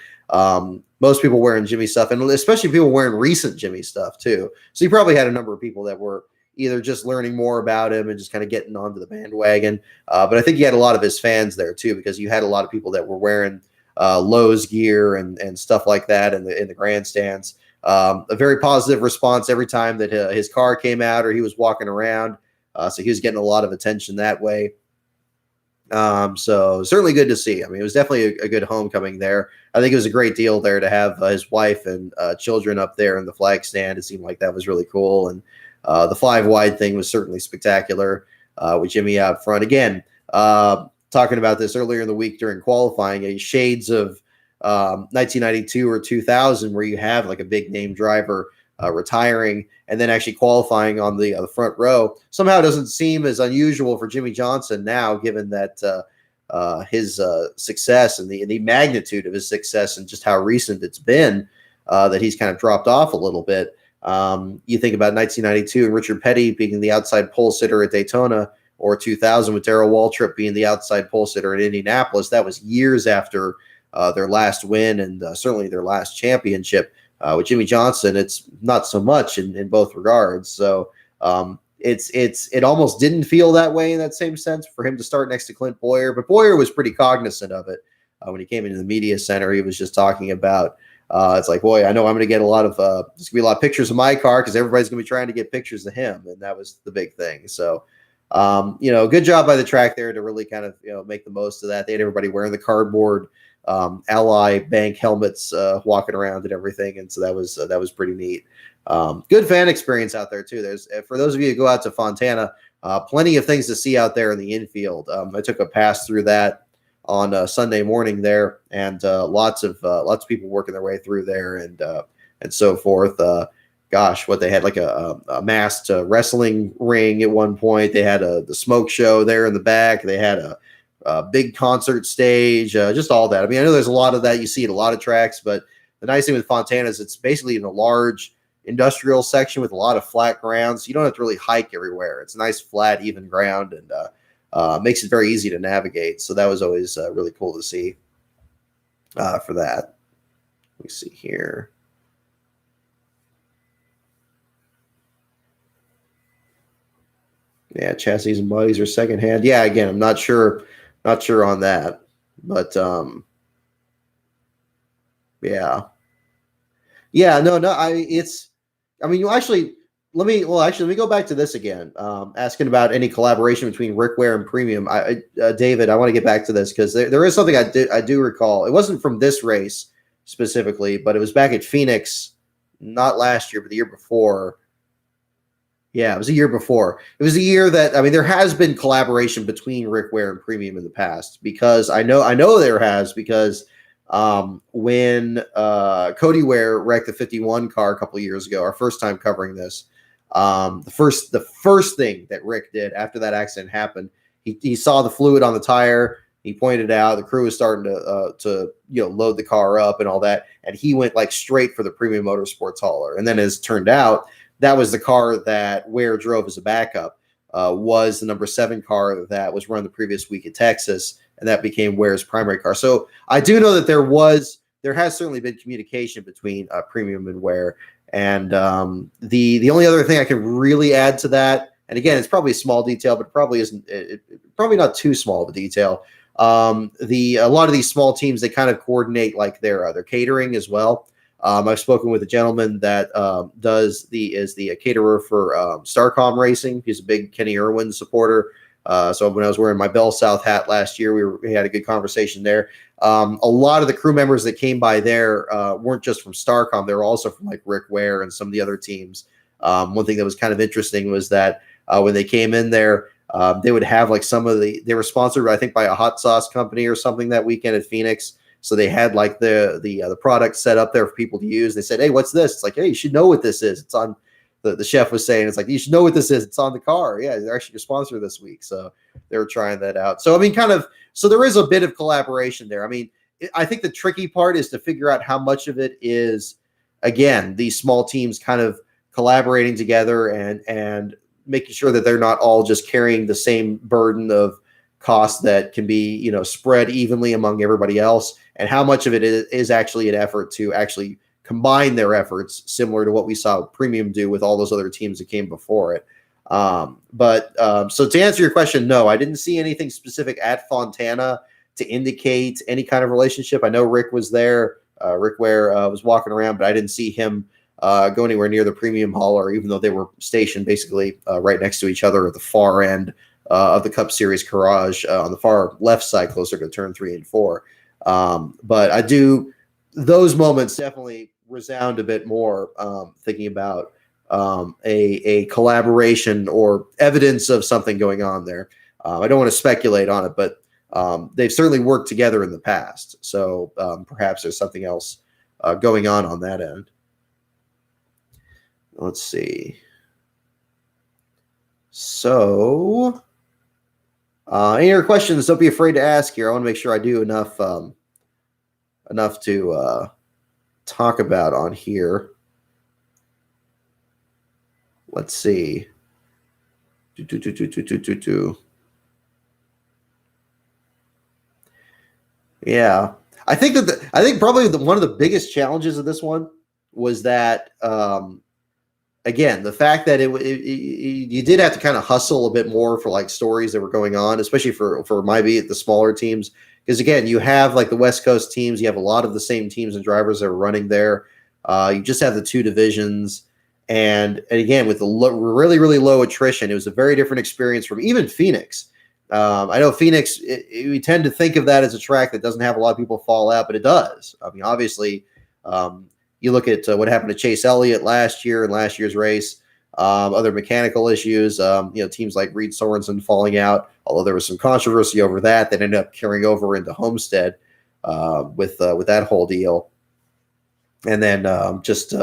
most people wearing Jimmy stuff, and especially people wearing recent Jimmy stuff too. So you probably had a number of people that were either just learning more about him and just kind of getting onto the bandwagon. But I think you had a lot of his fans there too, because you had a lot of people that were wearing Lowe's gear and stuff like that in the grandstands. A very positive response every time that his car came out or he was walking around. So he was getting a lot of attention that way. So certainly good to see. I mean, it was definitely a good homecoming there. I think it was a great deal there to have his wife and children up there in the flag stand. It seemed like that was really cool. And the 5-wide thing was certainly spectacular with Jimmy out front. Again, talking about this earlier in the week during qualifying, shades of 1992 or 2000, where you have like a big name driver retiring and then actually qualifying on the front row. Somehow doesn't seem as unusual for Jimmy Johnson now, given that his success and the magnitude of his success and just how recent it's been, that he's kind of dropped off a little bit. You think about 1992 and Richard Petty being the outside pole sitter at Daytona, or 2000 with Darrell Waltrip being the outside pole sitter at Indianapolis. That was years after their last win and certainly their last championship. With Jimmy Johnson, it's not so much in both regards. So it almost didn't feel that way in that same sense for him to start next to Clint Boyer, but Boyer was pretty cognizant of it. When he came into the media center, he was just talking about, it's like, boy, I know I'm going to get a lot of, there's going to be a lot of pictures of my car because everybody's going to be trying to get pictures of him. And that was the big thing. So, good job by the track there to really kind of, make the most of that. They had everybody wearing the cardboard Ally Bank helmets, walking around and everything. And so that was pretty neat. Good fan experience out there too. There's, for those of you who go out to Fontana, plenty of things to see out there in the infield. I took a pass through that on Sunday morning there, and lots of people working their way through there and so forth. Gosh, what they had, like a masked wrestling ring at one point. They had the smoke show there in the back. They had a big concert stage, just all that. I mean, I know there's a lot of that you see at a lot of tracks, but the nice thing with Fontana is it's basically in a large industrial section with a lot of flat ground, so you don't have to really hike everywhere. It's nice, flat, even ground, and makes it very easy to navigate. So that was always really cool to see for that. Let me see here. Yeah, chassis and bodies are secondhand. Yeah, again, I'm not sure on that, but yeah, no, let me go back to this again. Asking about any collaboration between Rickware and Premium. David, I want to get back to this because there is something I do recall. It wasn't from this race specifically, but it was back at Phoenix, not last year, but the year before. Yeah, it was a year before. It was a year that, I mean, there has been collaboration between Rickware and Premium in the past, because I know there has, because when Cody Ware wrecked the 51 car a couple of years ago, our first time covering this, the first thing that Rick did after that accident happened, he saw the fluid on the tire. He pointed out the crew was starting to load the car up and all that, and he went like straight for the Premium Motorsports hauler. And then, as it turned out, that was the car that Ware drove as a backup. Was the number 7 car that was run the previous week at Texas, and that became Ware's primary car. So I do know that there has certainly been communication between Premium and Ware. And the only other thing I can really add to that, and again, it's probably a small detail, but probably isn't, probably not too small of a detail. A lot of these small teams, they kind of coordinate like their catering as well. I've spoken with a gentleman that is the caterer for Starcom Racing. He's a big Kenny Irwin supporter. So when I was wearing my Bell South hat last year, we had a good conversation there. A lot of the crew members that came by there weren't just from Starcom; they were also from like Rick Ware and some of the other teams. One thing that was kind of interesting was that when they came in there, they would have like they were sponsored, I think, by a hot sauce company or something that weekend at Phoenix. So they had like the product set up there for people to use. They said, "Hey, what's this?" It's like, "Hey, you should know what this is. It's on." The chef was saying, "It's like, you should know what this is. It's on the car." Yeah, they're actually your sponsor this week, so they were trying that out. So I mean, so there is a bit of collaboration there. I mean, I think the tricky part is to figure out how much of it is, again, these small teams kind of collaborating together and making sure that they're not all just carrying the same burden of costs that can be spread evenly among everybody else, and how much of it is actually an effort to actually combine their efforts, similar to what we saw Premium do with all those other teams that came before it. So to answer your question, no, I didn't see anything specific at Fontana to indicate any kind of relationship. I know Rick was there. Rick Ware was walking around, but I didn't see him go anywhere near the Premium hauler, even though they were stationed basically right next to each other at the far end of the Cup Series garage on the far left side, closer to turn 3 and 4. But those moments definitely resound a bit more, thinking about a collaboration or evidence of something going on there. I don't want to speculate on it, but they've certainly worked together in the past. So perhaps there's something else going on that end. Let's see. So any other questions, don't be afraid to ask here. I want to make sure I do enough to talk about on here. Let's see. Yeah, I think probably one of the biggest challenges of this one was that again, the fact that you did have to kind of hustle a bit more for like stories that were going on, especially for my beat, the smaller teams. Because again, you have like the West Coast teams, you have a lot of the same teams and drivers that are running there. You just have the two divisions. And again, with the really, really low attrition, it was a very different experience from even Phoenix. I know Phoenix, we tend to think of that as a track that doesn't have a lot of people fall out, but it does. I mean, obviously, you look at what happened to Chase Elliott last year in last year's race, other mechanical issues, teams like Reed Sorensen falling out, although there was some controversy over that ended up carrying over into Homestead with that whole deal. And then just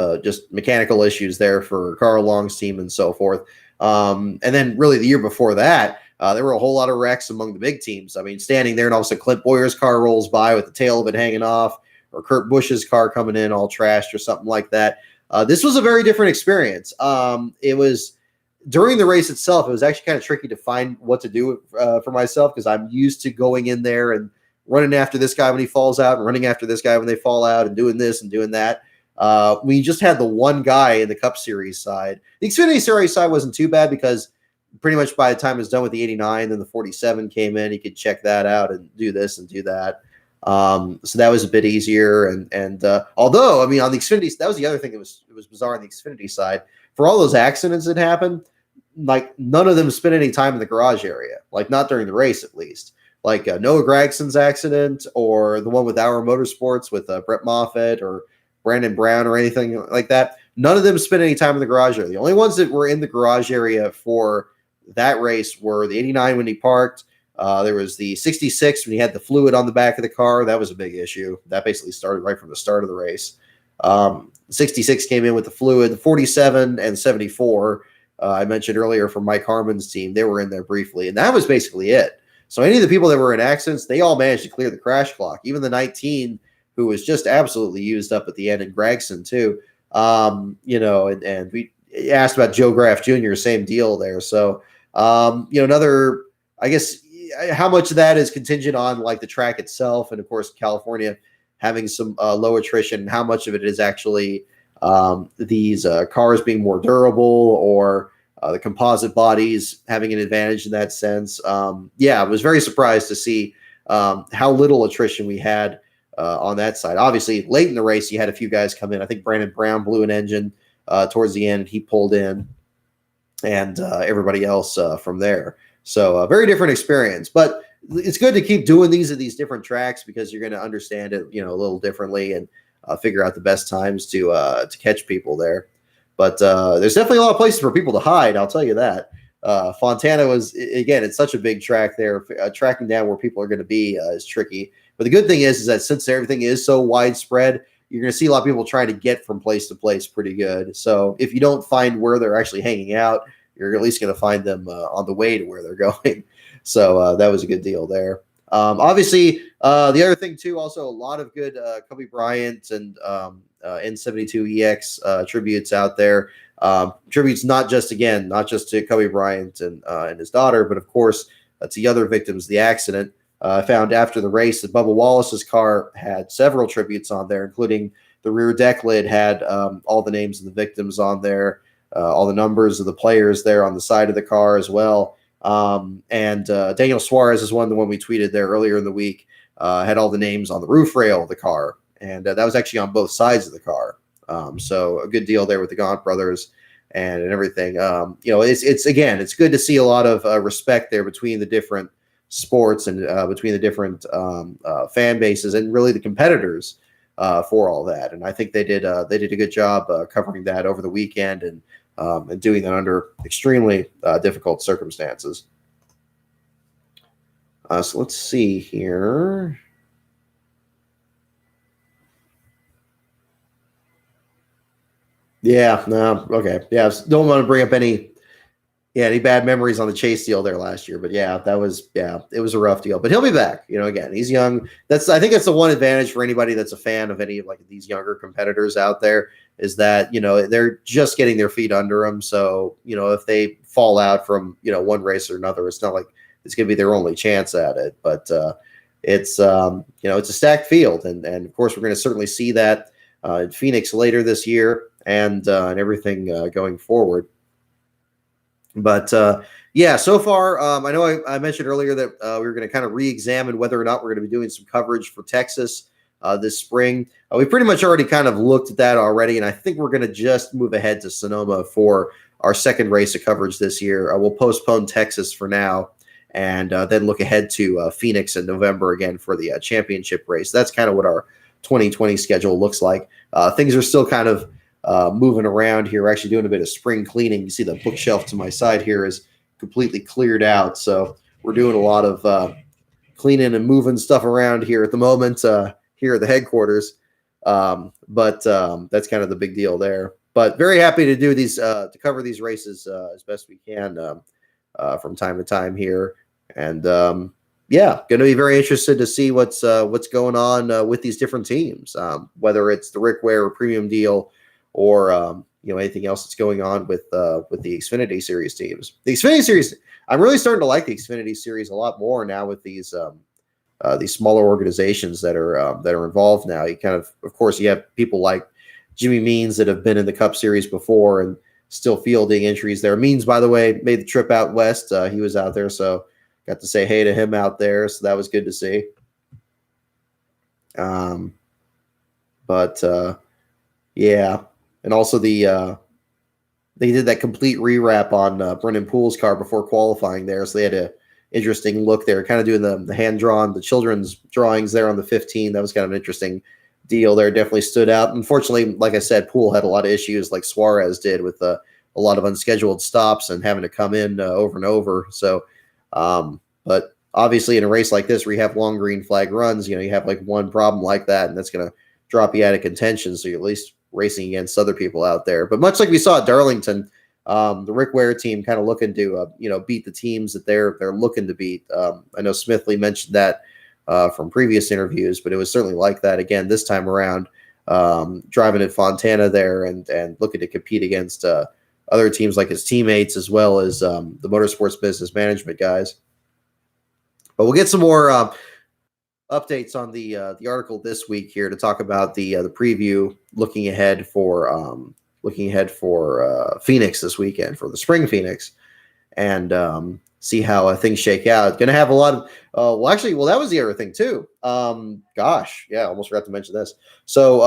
mechanical issues there for Carl Long's team and so forth. And then really the year before that, there were a whole lot of wrecks among the big teams. I mean, standing there and all of a sudden Clint Boyer's car rolls by with the tail of it hanging off, or Kurt Busch's car coming in all trashed or something like that. This was a very different experience. It was during the race itself, it was actually kind of tricky to find what to do for myself because I'm used to going in there and running after this guy when he falls out and running after this guy when they fall out and doing this and doing that. We just had the one guy in the Cup Series side. The Xfinity Series side wasn't too bad because pretty much by the time it was done with the 89, then the 47 came in. You could check that out and do this and do that. So that was a bit easier. And although, I mean, on the Xfinity, that was the other thing that was bizarre on the Xfinity side. For all those accidents that happened, like none of them spent any time in the garage area, like not during the race at least. Like Noah Gragson's accident or the one with Our Motorsports with Brett Moffitt or Brandon Brown or anything like that. None of them spent any time in the garage area. The only ones that were in the garage area for that race were the 89 when he parked. There was the 66 when he had the fluid on the back of the car. That was a big issue. That basically started right from the start of the race. 66 came in with the fluid. The 47 and 74, I mentioned earlier from Mike Harmon's team, they were in there briefly. And that was basically it. So any of the people that were in accidents, they all managed to clear the crash clock. Even the 19, who was just absolutely used up at the end, and Gragson too. And we asked about Joe Graff Jr., same deal there. So, another, I guess, how much of that is contingent on like the track itself, and of course California having some low attrition, and how much of it is actually these cars being more durable or the composite bodies having an advantage in that sense. I was very surprised to see how little attrition we had on that side. Obviously, late in the race, you had a few guys come in. I think Brandon Brown blew an engine towards the end. He pulled in, and everybody else from there. So a very different experience. But it's good to keep doing these at these different tracks because you're going to understand it, a little differently and figure out the best times to catch people there. But there's definitely a lot of places for people to hide. I'll tell you that. Fontana was, again, it's such a big track there. Tracking down where people are going to be is tricky. But the good thing is that since everything is so widespread, you're going to see a lot of people trying to get from place to place pretty good. So if you don't find where they're actually hanging out, you're at least going to find them on the way to where they're going. So that was a good deal there. Obviously, the other thing, too, also a lot of good Kobe Bryant and N72EX tributes out there. Tributes not just to Kobe Bryant and his daughter, but, of course, to the other victims of the accident. I found after the race that Bubba Wallace's car had several tributes on there, including the rear deck lid had all the names of the victims on there, all the numbers of the players there on the side of the car as well. And Daniel Suarez is the one we tweeted there earlier in the week, had all the names on the roof rail of the car. And that was actually on both sides of the car. So a good deal there with the Gaunt brothers and everything. It's good to see a lot of respect there between the different sports and between the different fan bases and really the competitors for all that. And I think they did a good job covering that over the weekend and doing that under extremely difficult circumstances. So let's see here. Yeah, no, okay. Yeah, don't want to bring up any bad memories on the Chase deal there last year. But it was a rough deal. But he'll be back. Again, he's young. I think that's the one advantage for anybody that's a fan of any of like these younger competitors out there is that, they're just getting their feet under them. So, if they fall out from, one race or another, it's not like it's going to be their only chance at it. But it's a stacked field. And of course, we're going to certainly see that in Phoenix later this year, and everything going forward. But yeah, so far, I know I mentioned earlier that we were going to kind of re-examine whether or not we're going to be doing some coverage for Texas this spring. We pretty much already kind of looked at that already, and I think we're going to just move ahead to Sonoma for our second race of coverage this year. We'll postpone Texas for now, and then look ahead to Phoenix in November again for the championship race. That's kind of what our 2020 schedule looks like. Things are still kind of moving around here. We're actually doing a bit of spring cleaning. You see the bookshelf to my side here is completely cleared out. So we're doing a lot of cleaning and moving stuff around here at the moment here at the headquarters. But that's kind of the big deal there. But very happy to do these, to cover these races as best we can from time to time here. And yeah, going to be very interested to see what's going on with these different teams, whether it's the Rick Ware premium deal or anything else that's going on with the Xfinity Series teams. The Xfinity Series, I'm really starting to like the Xfinity Series a lot more now with these smaller organizations that are involved now. You kind of course, you have people like Jimmy Means that have been in the Cup Series before and still fielding entries there. Means, by the way, made the trip out west. He was out there, so got to say hey to him out there. So that was good to see. Yeah. And also they did that complete rewrap on Brendan Poole's car before qualifying there. So they had a interesting look there, kind of doing the hand-drawn, the children's drawings there on the 15. That was kind of an interesting deal there. Definitely stood out. Unfortunately, like I said, Poole had a lot of issues like Suarez did with a lot of unscheduled stops and having to come in over and over. So, but obviously in a race like this where you have long green flag runs, you have like one problem like that, and that's going to drop you out of contention. So you're at least racing against other people out there. But much like we saw at Darlington, the Rick Ware team kind of looking to beat the teams that they're looking to beat. I know Smithley mentioned that from previous interviews, but it was certainly like that again this time around, driving at Fontana there and looking to compete against other teams like his teammates as well as the motorsports business management guys. But we'll get some more updates on the article this week here to talk about the preview, looking ahead for Phoenix this weekend, for the spring Phoenix, and see how things shake out. Going to have a lot of that was the other thing too. Gosh, yeah, almost forgot to mention this. So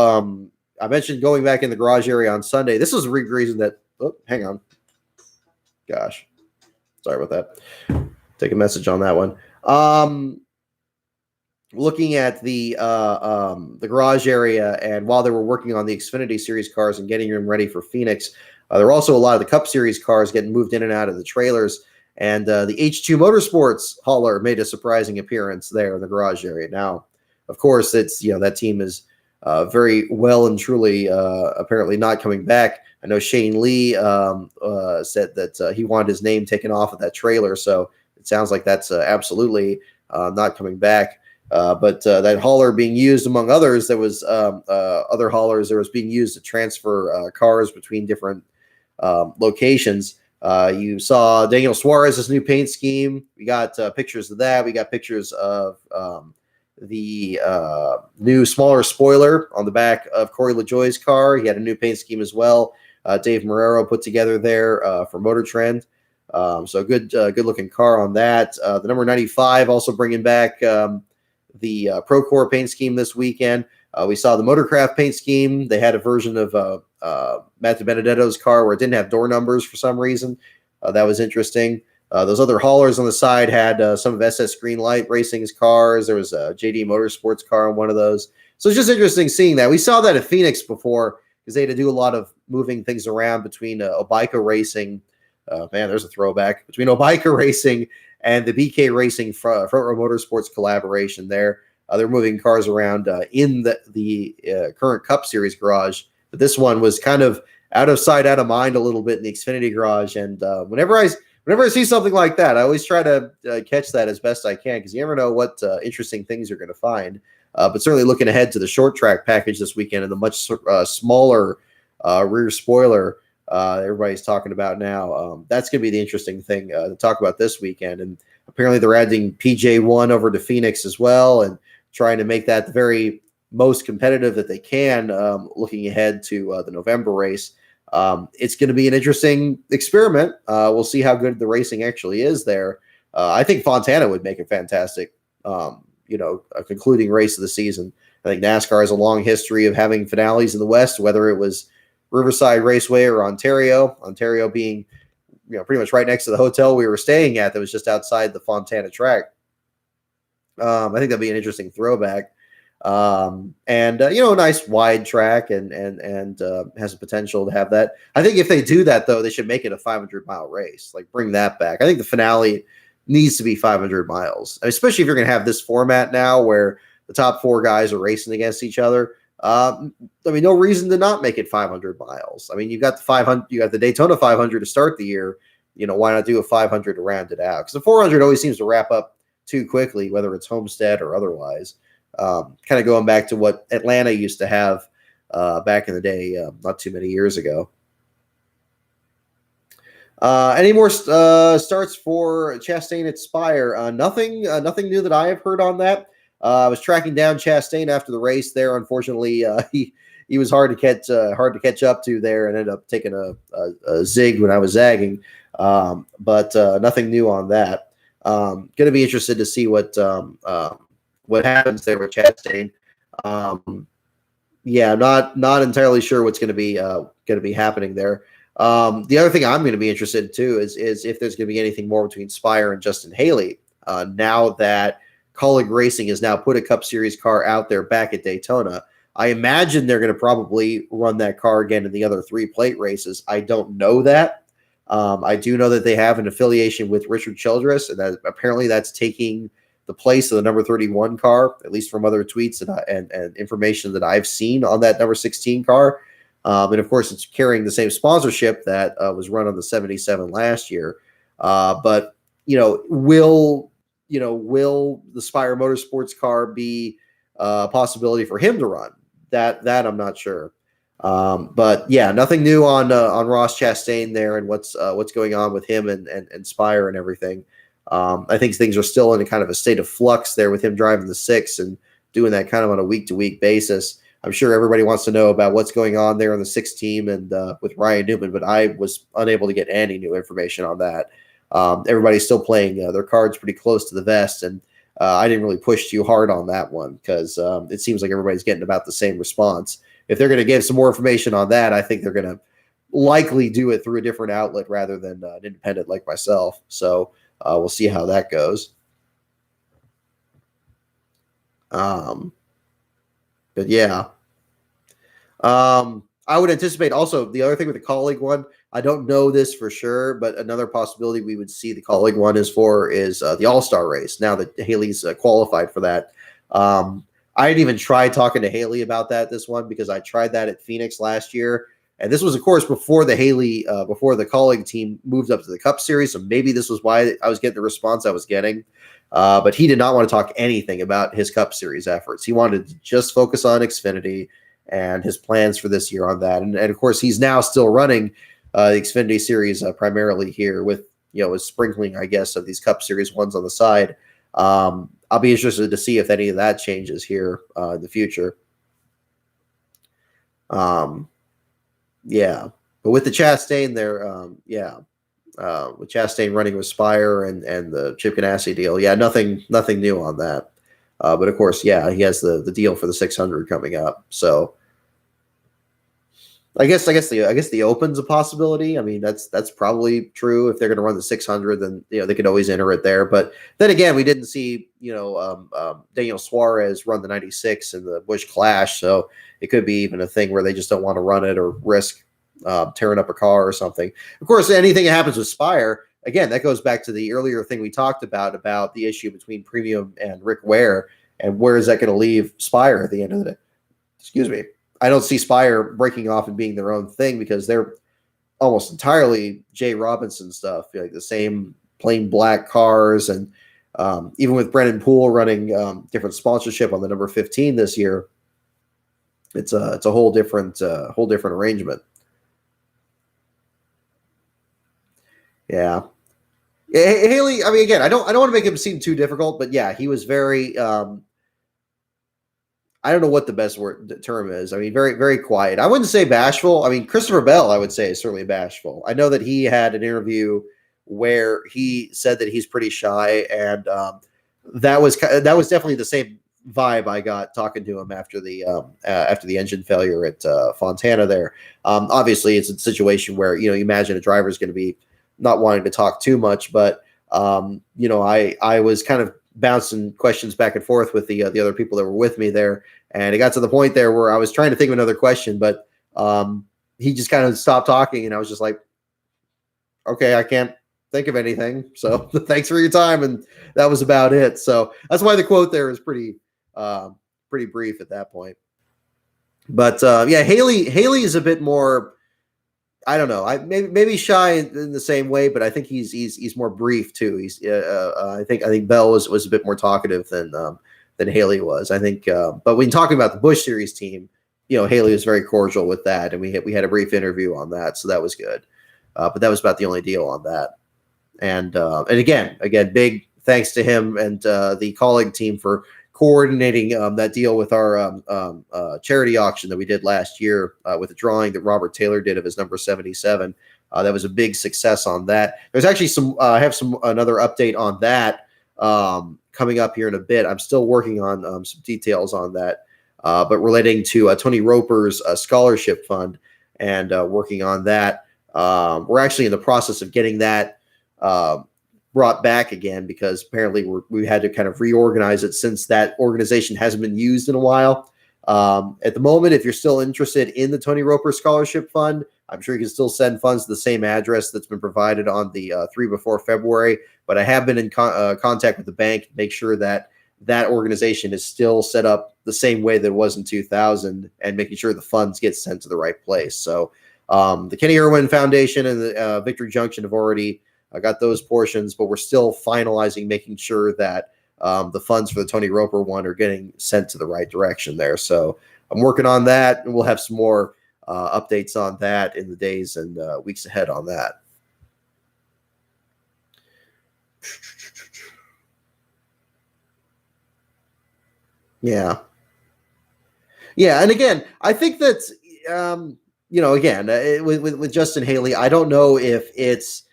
I mentioned going back in the garage area on Sunday. This is a reason that. Oh, hang on. Gosh, sorry about that. Take a message on that one. Looking at the garage area, and while they were working on the Xfinity Series cars and getting them ready for Phoenix, there were also a lot of the Cup Series cars getting moved in and out of the trailers. And the H2 Motorsports hauler made a surprising appearance there in the garage area. Now, of course, it's that team is very well and truly apparently not coming back. I know Shane Lee said that he wanted his name taken off of that trailer, so it sounds like that's absolutely not coming back. But that hauler being used, among others, there was other haulers. There was being used to transfer cars between different locations. You saw Daniel Suarez's new paint scheme. We got pictures of that. We got pictures of the new smaller spoiler on the back of Corey LaJoie's car. He had a new paint scheme as well. Dave Marrero put together there for Motor Trend. So good looking car on that. The number 95 also bringing back the Procore paint scheme this weekend. We saw the Motorcraft paint scheme. They had a version of Matt DiBenedetto's car where it didn't have door numbers for some reason. That was interesting. Those other haulers on the side had some of SS Greenlight Racing's cars. There was a JD Motorsports car on one of those. So it's just interesting seeing that. We saw that at Phoenix before because they had to do a lot of moving things around between Obica Racing. Man, there's a throwback between Obica Racing and the BK Racing Front Row Motorsports collaboration there. They're moving cars around in the current Cup Series garage. But this one was kind of out of sight, out of mind a little bit in the Xfinity garage. And whenever I see something like that, I always try to catch that as best I can because you never know what interesting things you're going to find. But certainly looking ahead to the short track package this weekend and the much smaller rear spoiler everybody's talking about now. That's going to be the interesting thing to talk about this weekend. And apparently they're adding PJ1 over to Phoenix as well and trying to make that very most competitive that they can, looking ahead to the November race. It's going to be an interesting experiment. We'll see how good the racing actually is there. I think Fontana would make a fantastic, a concluding race of the season. I think NASCAR has a long history of having finales in the West, whether it was Riverside Raceway or Ontario. Ontario being, pretty much right next to the hotel we were staying at that was just outside the Fontana track. I think that'd be an interesting throwback. A nice wide track and has the potential to have that. I think if they do that, though, they should make it a 500-mile race, like bring that back. I think the finale needs to be 500 miles, especially if you're going to have this format now where the top 4 guys are racing against each other. No reason to not make it 500 miles. I mean, you got the Daytona 500 to start the year. Why not do a 500 to round it out? Because the 400 always seems to wrap up too quickly, whether it's Homestead or otherwise. Kind of going back to what Atlanta used to have back in the day, not too many years ago. Any more starts for Chastain at Spire? Nothing new that I have heard on that. I was tracking down Chastain after the race there. Unfortunately, he was hard to catch up to there, and ended up taking a zig when I was zagging. But nothing new on that. Going to be interested to see what happens there with Chastain. Not entirely sure what's going to be happening there. The other thing I'm going to be interested in too is if there's going to be anything more between Spire and Justin Haley now that Colleague Racing has now put a Cup Series car out there back at Daytona. I imagine they're going to probably run that car again in the other 3 plate races. I don't know that. I do know that they have an affiliation with Richard Childress, and that apparently that's taking the place of the number 31 car, at least from other tweets and information that I've seen on that number 16 car. And of course, it's carrying the same sponsorship that was run on the 77 last year. But will the Spire Motorsports car be a possibility for him to run? That I'm not sure. But yeah, nothing new on Ross Chastain there and what's going on with him and Spire and everything. I think things are still in a kind of a state of flux there with him driving the 6 and doing that kind of on a week-to-week basis. I'm sure everybody wants to know about what's going on there on the 6 team and with Ryan Newman, but I was unable to get any new information on that. Everybody's still playing their cards pretty close to the vest, and I didn't really push too hard on that one because it seems like everybody's getting about the same response. If they're going to give some more information on that, I think they're going to likely do it through a different outlet rather than an independent like myself. So we'll see how that goes. But yeah, I would anticipate also the other thing with the colleague one. I don't know this for sure, but another possibility we would see the colleague one is the All-Star race. Now that Haley's qualified for that, I didn't even try talking to Haley about this one because I tried that at Phoenix last year. And this was, of course, before the colleague team moved up to the Cup Series. So maybe this was why I was getting the response I was getting. But he did not want to talk anything about his Cup Series efforts. He wanted to just focus on Xfinity and his plans for this year on that. And of course, he's now still running the Xfinity Series primarily here with, a sprinkling, I guess, of these Cup Series ones on the side. I'll be interested to see if any of that changes here in the future. Yeah, but with the Chastain there, with Chastain running with Spire and the Chip Ganassi deal, nothing new on that. But of course, he has the deal for the 600 coming up. So I guess the Open's a possibility. I mean, that's probably true. If they're going to run the 600, then they could always enter it there. But then again, we didn't see Daniel Suarez run the 96 in the Busch Clash, so it could be even a thing where they just don't want to run it or risk tearing up a car or something. Of course, anything that happens with Spire, again, that goes back to the earlier thing we talked about the issue between Premium and Rick Ware, and where is that going to leave Spire at the end of the day? Excuse me. I don't see Spire breaking off and being their own thing because they're almost entirely Jay Robinson stuff, like the same plain black cars. And even with Brennan Poole running different sponsorship on the number 15 this year, it's a whole different arrangement. Yeah. Haley, I mean, again, I don't want to make him seem too difficult, but yeah, he was very I don't know what the best term is. I mean, very, very quiet. I wouldn't say bashful. I mean, Christopher Bell, I would say, is certainly bashful. I know that he had an interview where he said that he's pretty shy, and that was definitely the same vibe I got talking to him after the engine failure at Fontana. There, obviously, it's a situation where you imagine a driver is going to be not wanting to talk too much, but I was kind of bouncing questions back and forth with the other people that were with me there, and it got to the point there where I was trying to think of another question, but he just kind of stopped talking, and I was just like, okay, I can't think of anything. So thanks for your time, and that was about it. So that's why the quote there is pretty brief at that point. But yeah, Haley is a bit more. I don't know. Maybe shy in the same way, but I think he's more brief too. I think Bell was a bit more talkative than Haley was. I think, but when talking about the Busch Series team, Haley was very cordial with that, and we had a brief interview on that, so that was good. But that was about the only deal on that. And again, big thanks to him and the colleague team for coordinating that deal with our charity auction that we did last year with the drawing that Robert Taylor did of his number 77. That was a big success on that. There's actually I have another update on that coming up here in a bit. I'm still working on some details on that, but relating to Tony Roper's scholarship fund and working on that. We're actually in the process of getting that brought back again because apparently we had to kind of reorganize it since that organization hasn't been used in a while. At the moment, if you're still interested in the Tony Roper Scholarship Fund, I'm sure you can still send funds to the same address that's been provided on the 3 before February. But I have been in contact with the bank to make sure that that organization is still set up the same way that it was in 2000 and making sure the funds get sent to the right place. So the Kenny Irwin Foundation and the Victory Junction have already got those portions, but we're still finalizing, making sure that the funds for the Tony Roper one are getting sent to the right direction there. So I'm working on that, and we'll have some more updates on that in the days and weeks ahead on that. Yeah. Yeah. And again, I think that's, again, with Justin Haley, I don't know if it's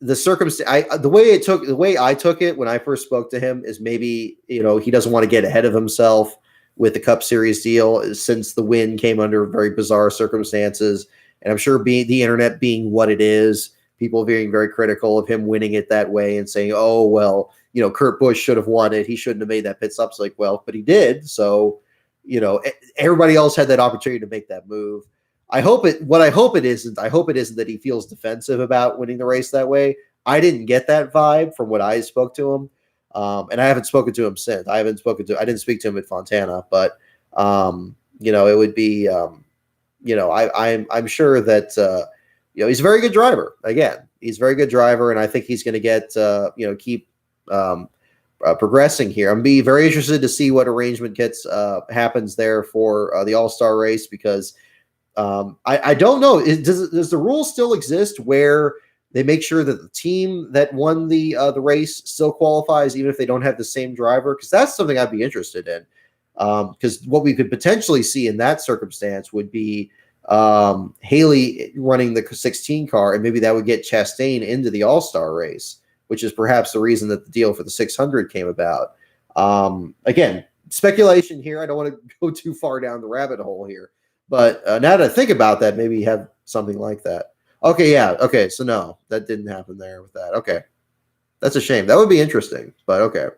the circumstance. The way I took it when I first spoke to him is maybe, he doesn't want to get ahead of himself with the Cup Series deal since the win came under very bizarre circumstances. And I'm sure the internet being what it is, people being very critical of him winning it that way and saying, oh, well, Kurt Busch should have won it. He shouldn't have made that pit stop. It's like, well, but he did. So, everybody else had that opportunity to make that move. I hope it isn't that he feels defensive about winning the race that way. I didn't get that vibe from what I spoke to him. And I haven't spoken to him since. I didn't speak to him at Fontana, but it would be, I'm sure that, he's a very good driver. Again, he's a very good driver. And I think he's going to get, keep, progressing here. I'm be very interested to see what arrangement happens there for the All-Star race, because I don't know. Does the rule still exist where they make sure that the team that won the race still qualifies, even if they don't have the same driver? Because that's something I'd be interested in. Because what we could potentially see in that circumstance would be Haley running the 16 car, and maybe that would get Chastain into the All-Star race, which is perhaps the reason that the deal for the 600 came about. Again, speculation here. I don't want to go too far down the rabbit hole here. But now that I think about that, maybe you have something like that. Okay, yeah. Okay, so no, that didn't happen there with that. Okay. That's a shame. That would be interesting, but okay.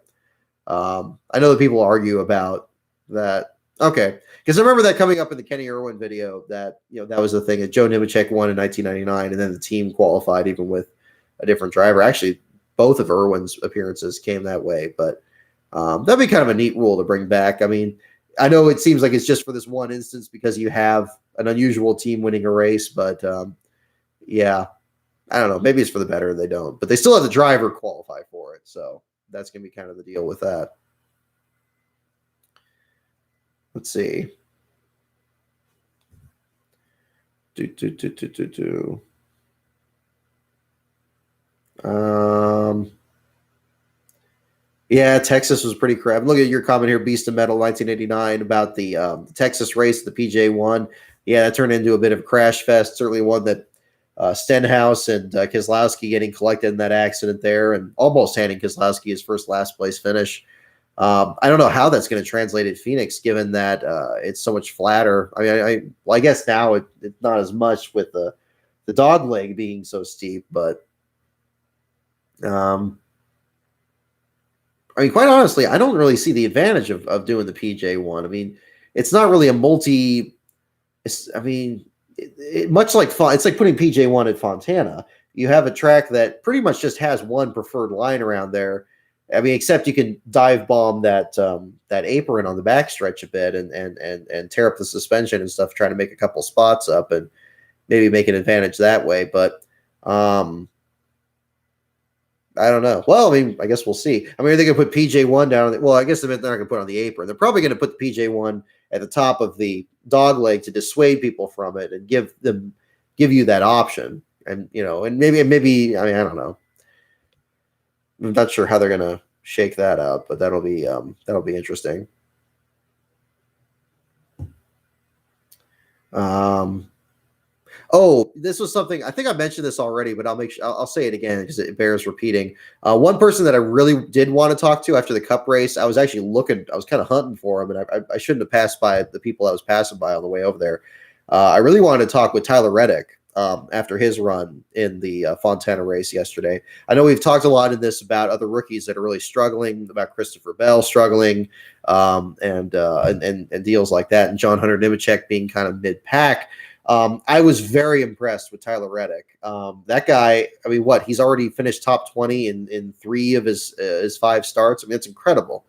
I know that people argue about that. Okay. Because I remember that coming up in the Kenny Irwin video that, that was the thing that Joe Nemechek won in 1999, and then the team qualified even with a different driver. Actually, both of Irwin's appearances came that way, but that'd be kind of a neat rule to bring back. I mean, I know it seems like it's just for this one instance because you have an unusual team winning a race, but yeah, I don't know. Maybe it's for the better. They don't, but they still have the driver qualify for it. So that's going to be kind of the deal with that. Let's see. Yeah, Texas was pretty crap. Look at your comment here, Beast of Metal 1989, about the Texas race, the PJ1. Yeah, that turned into a bit of a crash fest. Certainly one that Stenhouse and Keselowski getting collected in that accident there and almost handing Keselowski his first last place finish. I don't know how that's going to translate at Phoenix, given that it's so much flatter. I mean, well, I guess now it's not as much with the dog leg being so steep, but um, I mean, quite honestly, I don't really see the advantage of doing the PJ1. I mean, it's not really a multi. I mean, much like it's like putting PJ1 at Fontana. You have a track that pretty much just has one preferred line around there. I mean, except you can dive bomb that apron on the backstretch a bit and tear up the suspension and stuff, trying to make a couple spots up and maybe make an advantage that way. But I don't know. Well, I mean, I guess we'll see. I mean, are they going to put PJ1 down? Well, I guess they're not going to put it on the apron. They're probably going to put the PJ1 at the top of the dog leg to dissuade people from it and give you that option. And and maybe I mean, I don't know. I'm not sure how they're going to shake that out, but that'll be interesting. Oh, this was something I think I mentioned this already, but I'll say it again because it bears repeating. One person that I really did want to talk to after the Cup race, I was actually I was kind of hunting for him, and I shouldn't have passed by the people I was passing by on the way over there. I really wanted to talk with Tyler Reddick after his run in the Fontana race yesterday. I know we've talked a lot in this about other rookies that are really struggling, about Christopher Bell struggling, and deals like that, and John Hunter Nemechek being kind of mid-pack. I was very impressed with Tyler Reddick. That guy, I mean, he's already finished top 20 in 3 of his 5 starts. I mean, it's incredible.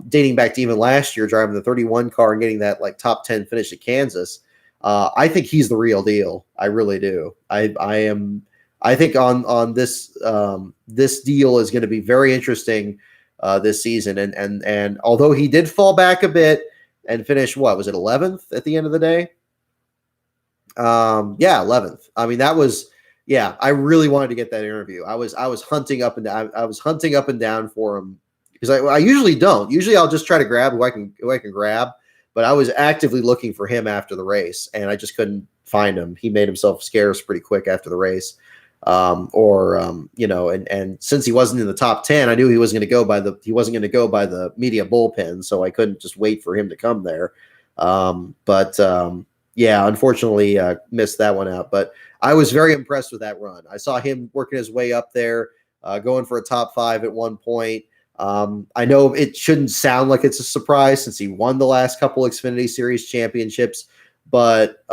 Dating back to even last year, driving the 31 car and getting that like top 10 finish at Kansas. I think he's the real deal. I really do. I think on this this deal is going to be very interesting this season. And although he did fall back a bit and finish, was it 11th at the end of the day? 11th. I mean, that was, I really wanted to get that interview. I was hunting up and down. I was hunting up and down for him because I usually don't. Usually I'll just try to grab who I can grab, but I was actively looking for him after the race and I just couldn't find him. He made himself scarce pretty quick after the race. And since he wasn't in the top 10, I knew he wasn't going to go by the media bullpen. So I couldn't just wait for him to come there. Unfortunately, missed that one out. But I was very impressed with that run. I saw him working his way up there, going for a top 5 at one point. I know it shouldn't sound like it's a surprise since he won the last couple Xfinity Series championships. But,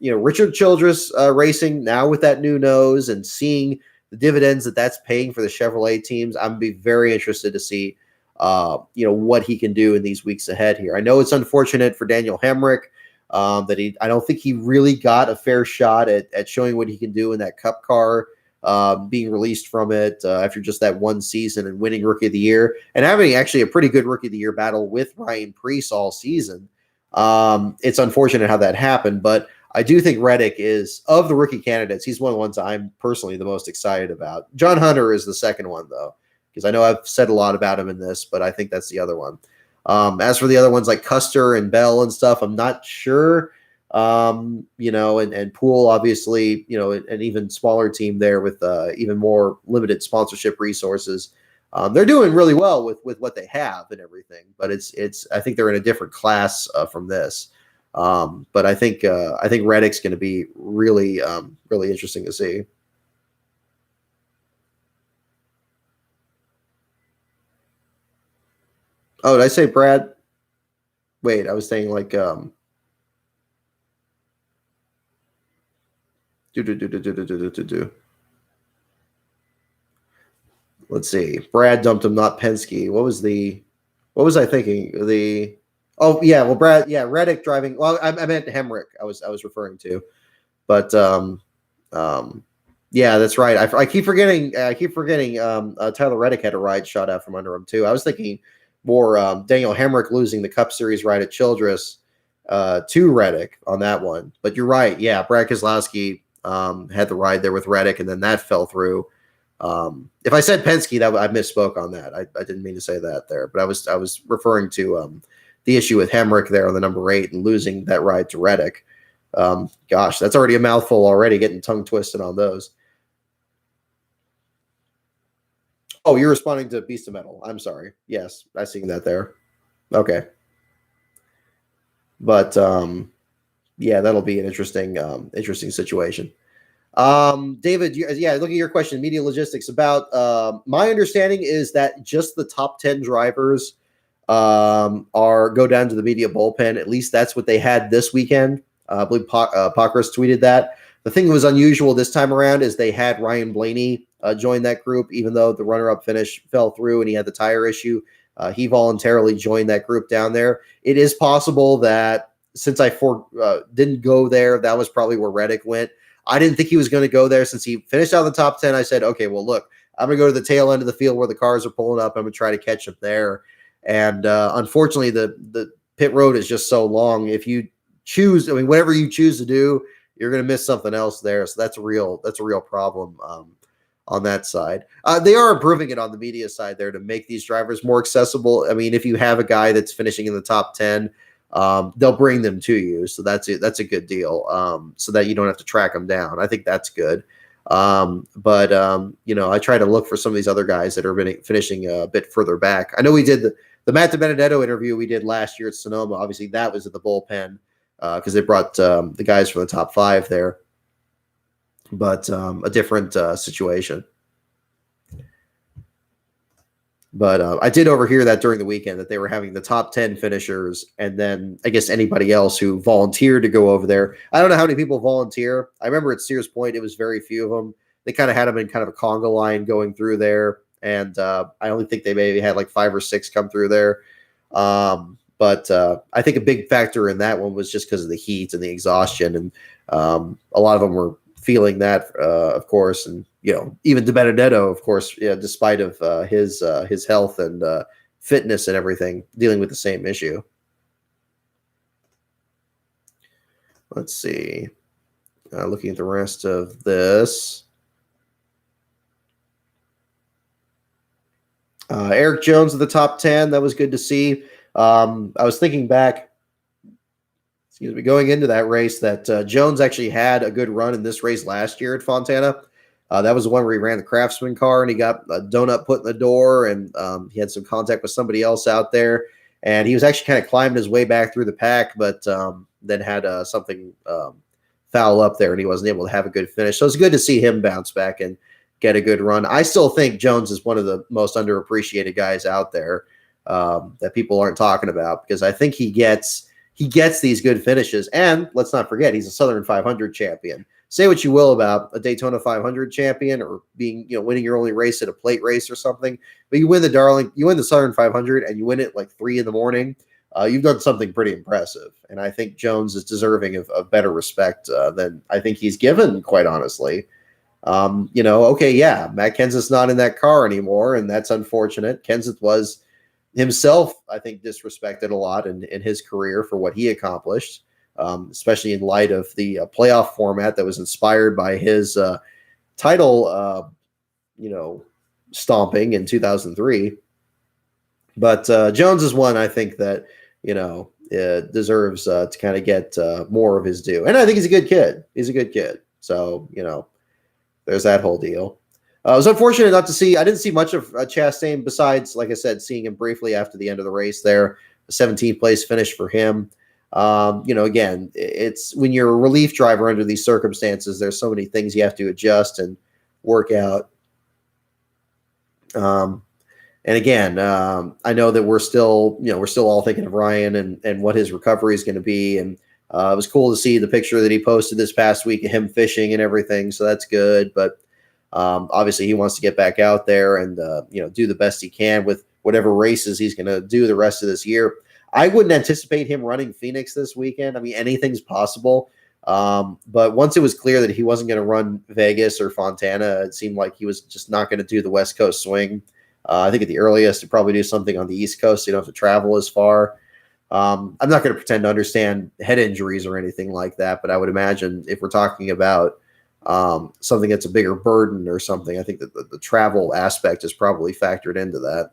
Richard Childress racing now with that new nose and seeing the dividends that's paying for the Chevrolet teams, I'm going to be very interested to see, what he can do in these weeks ahead here. I know it's unfortunate for Daniel Hemrick. I don't think he really got a fair shot at showing what he can do in that Cup car, being released from it after just that one season and winning Rookie of the Year and having actually a pretty good Rookie of the Year battle with Ryan Preece all season. It's unfortunate how that happened, but I do think Reddick is, of the rookie candidates, he's one of the ones I'm personally the most excited about. John Hunter is the second one, though, because I know I've said a lot about him in this, but I think that's the other one. As for the other ones like Custer and Bell and stuff, I'm not sure. And Poole, obviously, an even smaller team there with even more limited sponsorship resources. They're doing really well with what they have and everything, but I think they're in a different class from this. But I think Reddick's going to be really, really interesting to see. Oh, did I say Brad? Wait, I was saying like Let's see. Brad dumped him, not Penske. What was I thinking? Brad, Reddick driving. Well, I meant Hemrick. I was referring to, but that's right. I keep forgetting. Tyler Reddick had a ride shot out from under him too. I was thinking more Daniel Hemrick losing the Cup Series ride at Childress to Reddick on that one. But you're right. Yeah, Brad Keselowski had the ride there with Reddick, and then that fell through. If I said Penske, that I misspoke on that. I didn't mean to say that there, but I was referring to the issue with Hemrick there on the number 8 and losing that ride to Reddick. Gosh, that's already a mouthful already, getting tongue twisted on those. Oh, you're responding to Beast of Metal. I'm sorry. Yes, I seen that there. Okay. But yeah, that'll be an interesting situation. David, yeah, look at your question, media logistics. About my understanding is that just the top 10 drivers are go down to the media bullpen. At least that's what they had this weekend. I believe Pockrass tweeted that. The thing that was unusual this time around is they had Ryan Blaney join that group, even though the runner-up finish fell through and he had the tire issue. He voluntarily joined that group down there. It is possible that since I didn't go there, that was probably where Reddick went. I didn't think he was going to go there since he finished out in the top 10. I said, okay, well, look, I'm going to go to the tail end of the field where the cars are pulling up. I'm going to try to catch up there. And unfortunately, the pit road is just so long. If you choose, whatever you choose to do, you're going to miss something else there. So that's a real problem on that side. They are improving it on the media side there to make these drivers more accessible. If you have a guy that's finishing in the top 10, they'll bring them to you. So that's a good deal. So that you don't have to track them down. I think that's good. But I try to look for some of these other guys that are finishing a bit further back. I know we did the Matt DiBenedetto interview we did last year at Sonoma. Obviously that was at the bullpen because they brought the guys from the top 5 there, but a different situation. But I did overhear that during the weekend that they were having the top 10 finishers and then I guess anybody else who volunteered to go over there. I don't know how many people volunteer. I remember at Sears Point, it was very few of them. They kind of had them in kind of a conga line going through there. And I only think they maybe had like 5 or 6 come through there. But I think a big factor in that one was just because of the heat and the exhaustion. And a lot of them were feeling that, of course. And, even DiBenedetto, of course, despite of his health and fitness and everything, dealing with the same issue. Let's see. Looking at the rest of this. Eric Jones at the top 10. That was good to see. I was thinking back, going into that race that Jones actually had a good run in this race last year at Fontana. That was the one where he ran the Craftsman car and he got a donut put in the door and he had some contact with somebody else out there. And he was actually kind of climbing his way back through the pack, but then had something foul up there and he wasn't able to have a good finish. So it's good to see him bounce back and get a good run. I still think Jones is one of the most underappreciated guys out there that people aren't talking about because I think he gets these good finishes. And let's not forget, he's a Southern 500 champion. Say what you will about a Daytona 500 champion or being, winning your only race at a plate race or something, but you win the Southern 500 and you win it like 3 a.m. You've done something pretty impressive. And I think Jones is deserving of better respect than I think he's given, quite honestly. Okay, yeah, Matt Kenseth's not in that car anymore, and that's unfortunate. Kenseth was himself, I think, disrespected a lot in his career for what he accomplished. Especially in light of the playoff format that was inspired by his title, stomping in 2003. But Jones is one I think that, deserves to kind of get more of his due. And I think he's a good kid. He's a good kid. So, there's that whole deal. I was unfortunate not to see, I didn't see much of Chastain besides, like I said, seeing him briefly after the end of the race there, a 17th place finish for him. Again, it's when you're a relief driver under these circumstances, there's so many things you have to adjust and work out. And again, I know that we're still all thinking of Ryan and what his recovery is going to be. And it was cool to see the picture that he posted this past week of him fishing and everything. So that's good. But obviously he wants to get back out there and, do the best he can with whatever races he's going to do the rest of this year. I wouldn't anticipate him running Phoenix this weekend. Anything's possible. But once it was clear that he wasn't going to run Vegas or Fontana, it seemed like he was just not going to do the West Coast swing. I think at the earliest, to probably do something on the East Coast, so you don't have to travel as far. I'm not going to pretend to understand head injuries or anything like that, but I would imagine if we're talking about something that's a bigger burden or something. I think that the travel aspect is probably factored into that.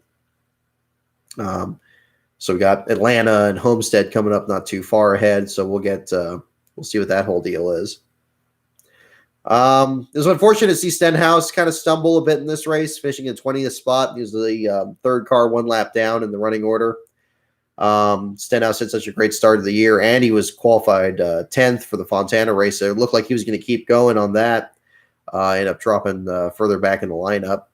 So we got Atlanta and Homestead coming up not too far ahead. So we'll see what that whole deal is. It was unfortunate to see Stenhouse kind of stumble a bit in this race, finishing in 20th spot. He was the third car 1 lap down in the running order. Stenhouse had such a great start of the year, and he was qualified 10th for the Fontana race. So it looked like he was going to keep going on that. Ended up dropping further back in the lineup.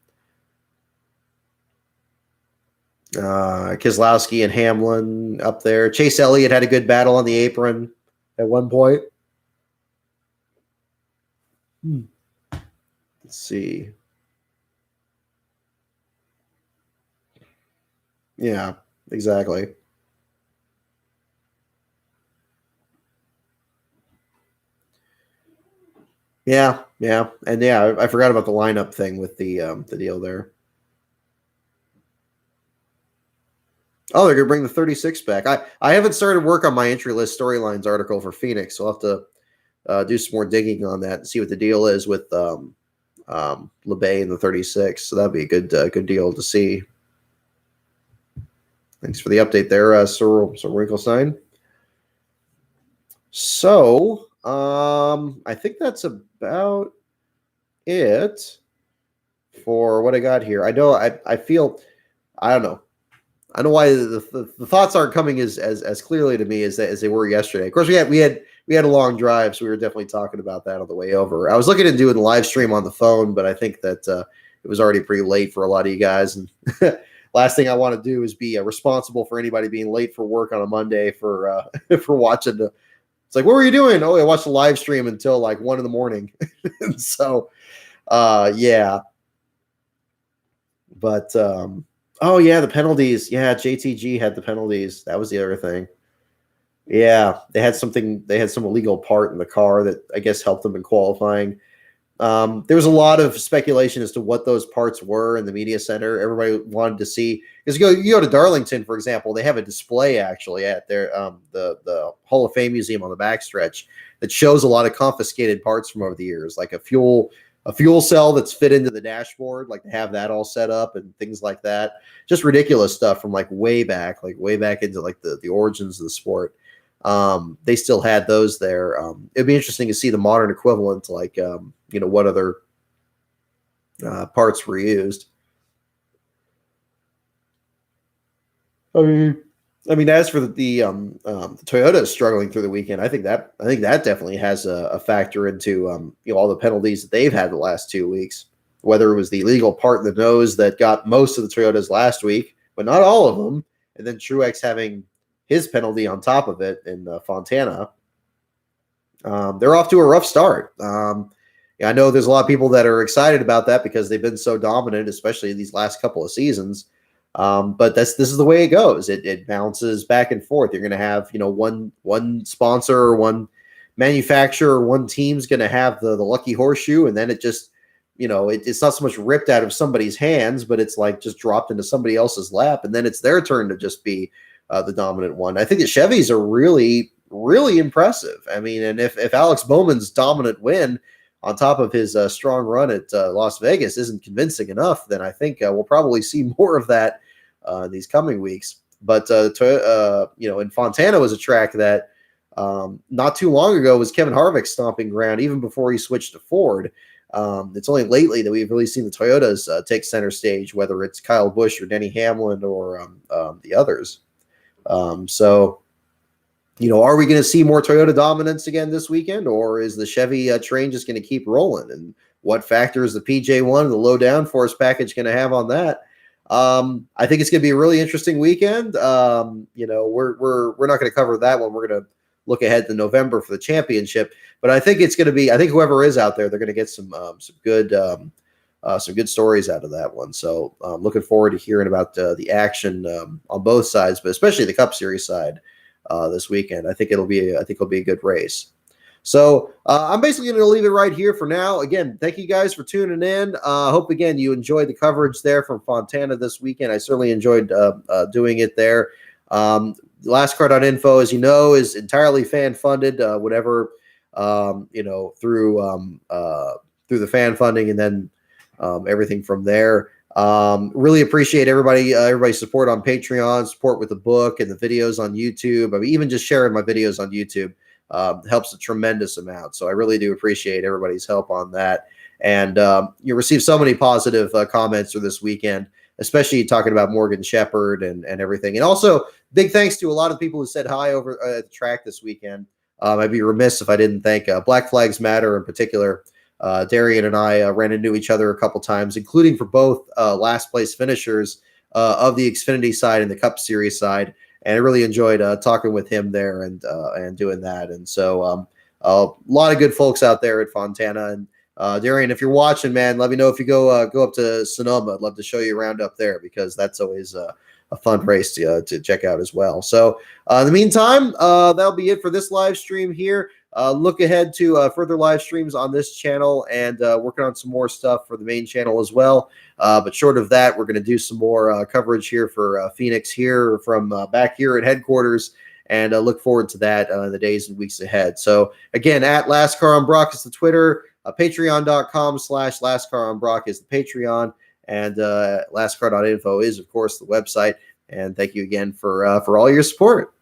Keselowski and Hamlin up there. Chase Elliott had a good battle on the apron at one point. Let's see. Yeah, exactly. Yeah, and I forgot about the lineup thing with the deal there. Oh, they're gonna bring the 36 back. I haven't started work on my entry list storylines article for Phoenix, so I'll have to do some more digging on that and see what the deal is with LeBay and the 36. So that'd be a good deal to see. Thanks for the update there, Sir Wrinklestein. So I think that's about it for what I got here. I know I feel I don't know. I don't know why the thoughts aren't coming as clearly to me as they were yesterday. Of course, we had a long drive, so we were definitely talking about that on the way over. I was looking at doing the live stream on the phone, but I think that it was already pretty late for a lot of you guys. And last thing I want to do is be responsible for anybody being late for work on a Monday for for watching the. It's like, what were you doing? Oh, I watched the live stream until like 1 a.m. So, yeah. But oh yeah, the penalties. Yeah, JTG had the penalties. That was the other thing. Yeah, they had some illegal part in the car that I guess helped them in qualifying. There was a lot of speculation as to what those parts were in the media center. Everybody wanted to see because you go to Darlington, for example, they have a display actually at their the Hall of Fame Museum on the backstretch that shows a lot of confiscated parts from over the years, like a fuel cell that's fit into the dashboard, like to have that all set up and things like that. Just ridiculous stuff from like way back into like the origins of the sport. They still had those there. It'd be interesting to see the modern equivalent, like what other parts were used. I mean, as for the Toyota struggling through the weekend, I think that definitely has a factor into all the penalties that they've had the last 2 weeks. Whether it was the illegal part in the nose that got most of the Toyotas last week, but not all of them, and then Truex having his penalty on top of it in Fontana. They're off to a rough start. I know there's a lot of people that are excited about that because they've been so dominant, especially in these last couple of seasons. But this is the way it goes. It bounces back and forth. You're going to have one sponsor or one manufacturer or one team's going to have the lucky horseshoe, and then it just it's not so much ripped out of somebody's hands, but it's like just dropped into somebody else's lap, and then it's their turn to just be the dominant one. I think the Chevys are really, really impressive. I mean, and if Alex Bowman's dominant win on top of his strong run at Las Vegas isn't convincing enough, then I think we'll probably see more of that these coming weeks. But in Fontana was a track that not too long ago was Kevin Harvick's stomping ground, even before he switched to Ford. It's only lately that we've really seen the Toyotas take center stage, whether it's Kyle Busch or Denny Hamlin or the others. So, are we going to see more Toyota dominance again this weekend, or is the Chevy train just going to keep rolling? And what factor is the PJ1, the low downforce package, going to have on that? I think it's going to be a really interesting weekend. We're not going to cover that one. We're going to look ahead to November for the championship, but I think it's going to be. I think whoever is out there, they're going to get some good stories out of that one. So looking forward to hearing about the action on both sides, but especially the Cup Series side this weekend. I think it'll be a good race. So I'm basically going to leave it right here for now. Again, thank you guys for tuning in. Hope again you enjoyed the coverage there from Fontana this weekend. I certainly enjoyed doing it there. LastCar.info, as you know, is entirely fan funded. Whatever through the fan funding, and then everything from there. Really appreciate everybody's support on Patreon, support with the book and the videos on YouTube. I mean, even just sharing my videos on YouTube helps a tremendous amount. So I really do appreciate everybody's help on that. And you received so many positive comments through this weekend, especially talking about Morgan Shepherd and everything. And also, big thanks to a lot of people who said hi over at the track this weekend. I'd be remiss if I didn't thank Black Flags Matter in particular. Darian and I ran into each other a couple times, including for both last place finishers of the Xfinity side and the Cup Series side. And I really enjoyed talking with him there and doing that. And so a lot of good folks out there at Fontana. And Darian, if you're watching, man, let me know if you go up to Sonoma. I'd love to show you around up there because that's always a fun race to check out as well. So in the meantime, that'll be it for this live stream here. Look ahead to further live streams on this channel and working on some more stuff for the main channel as well. But short of that, we're going to do some more coverage here for Phoenix here from back here at headquarters, and look forward to that in the days and weeks ahead. So again, at Last Car on Brock is the Twitter, patreon.com/lastcaronbrock is the Patreon, and lastcar.info is, of course, the website. And thank you again for all your support.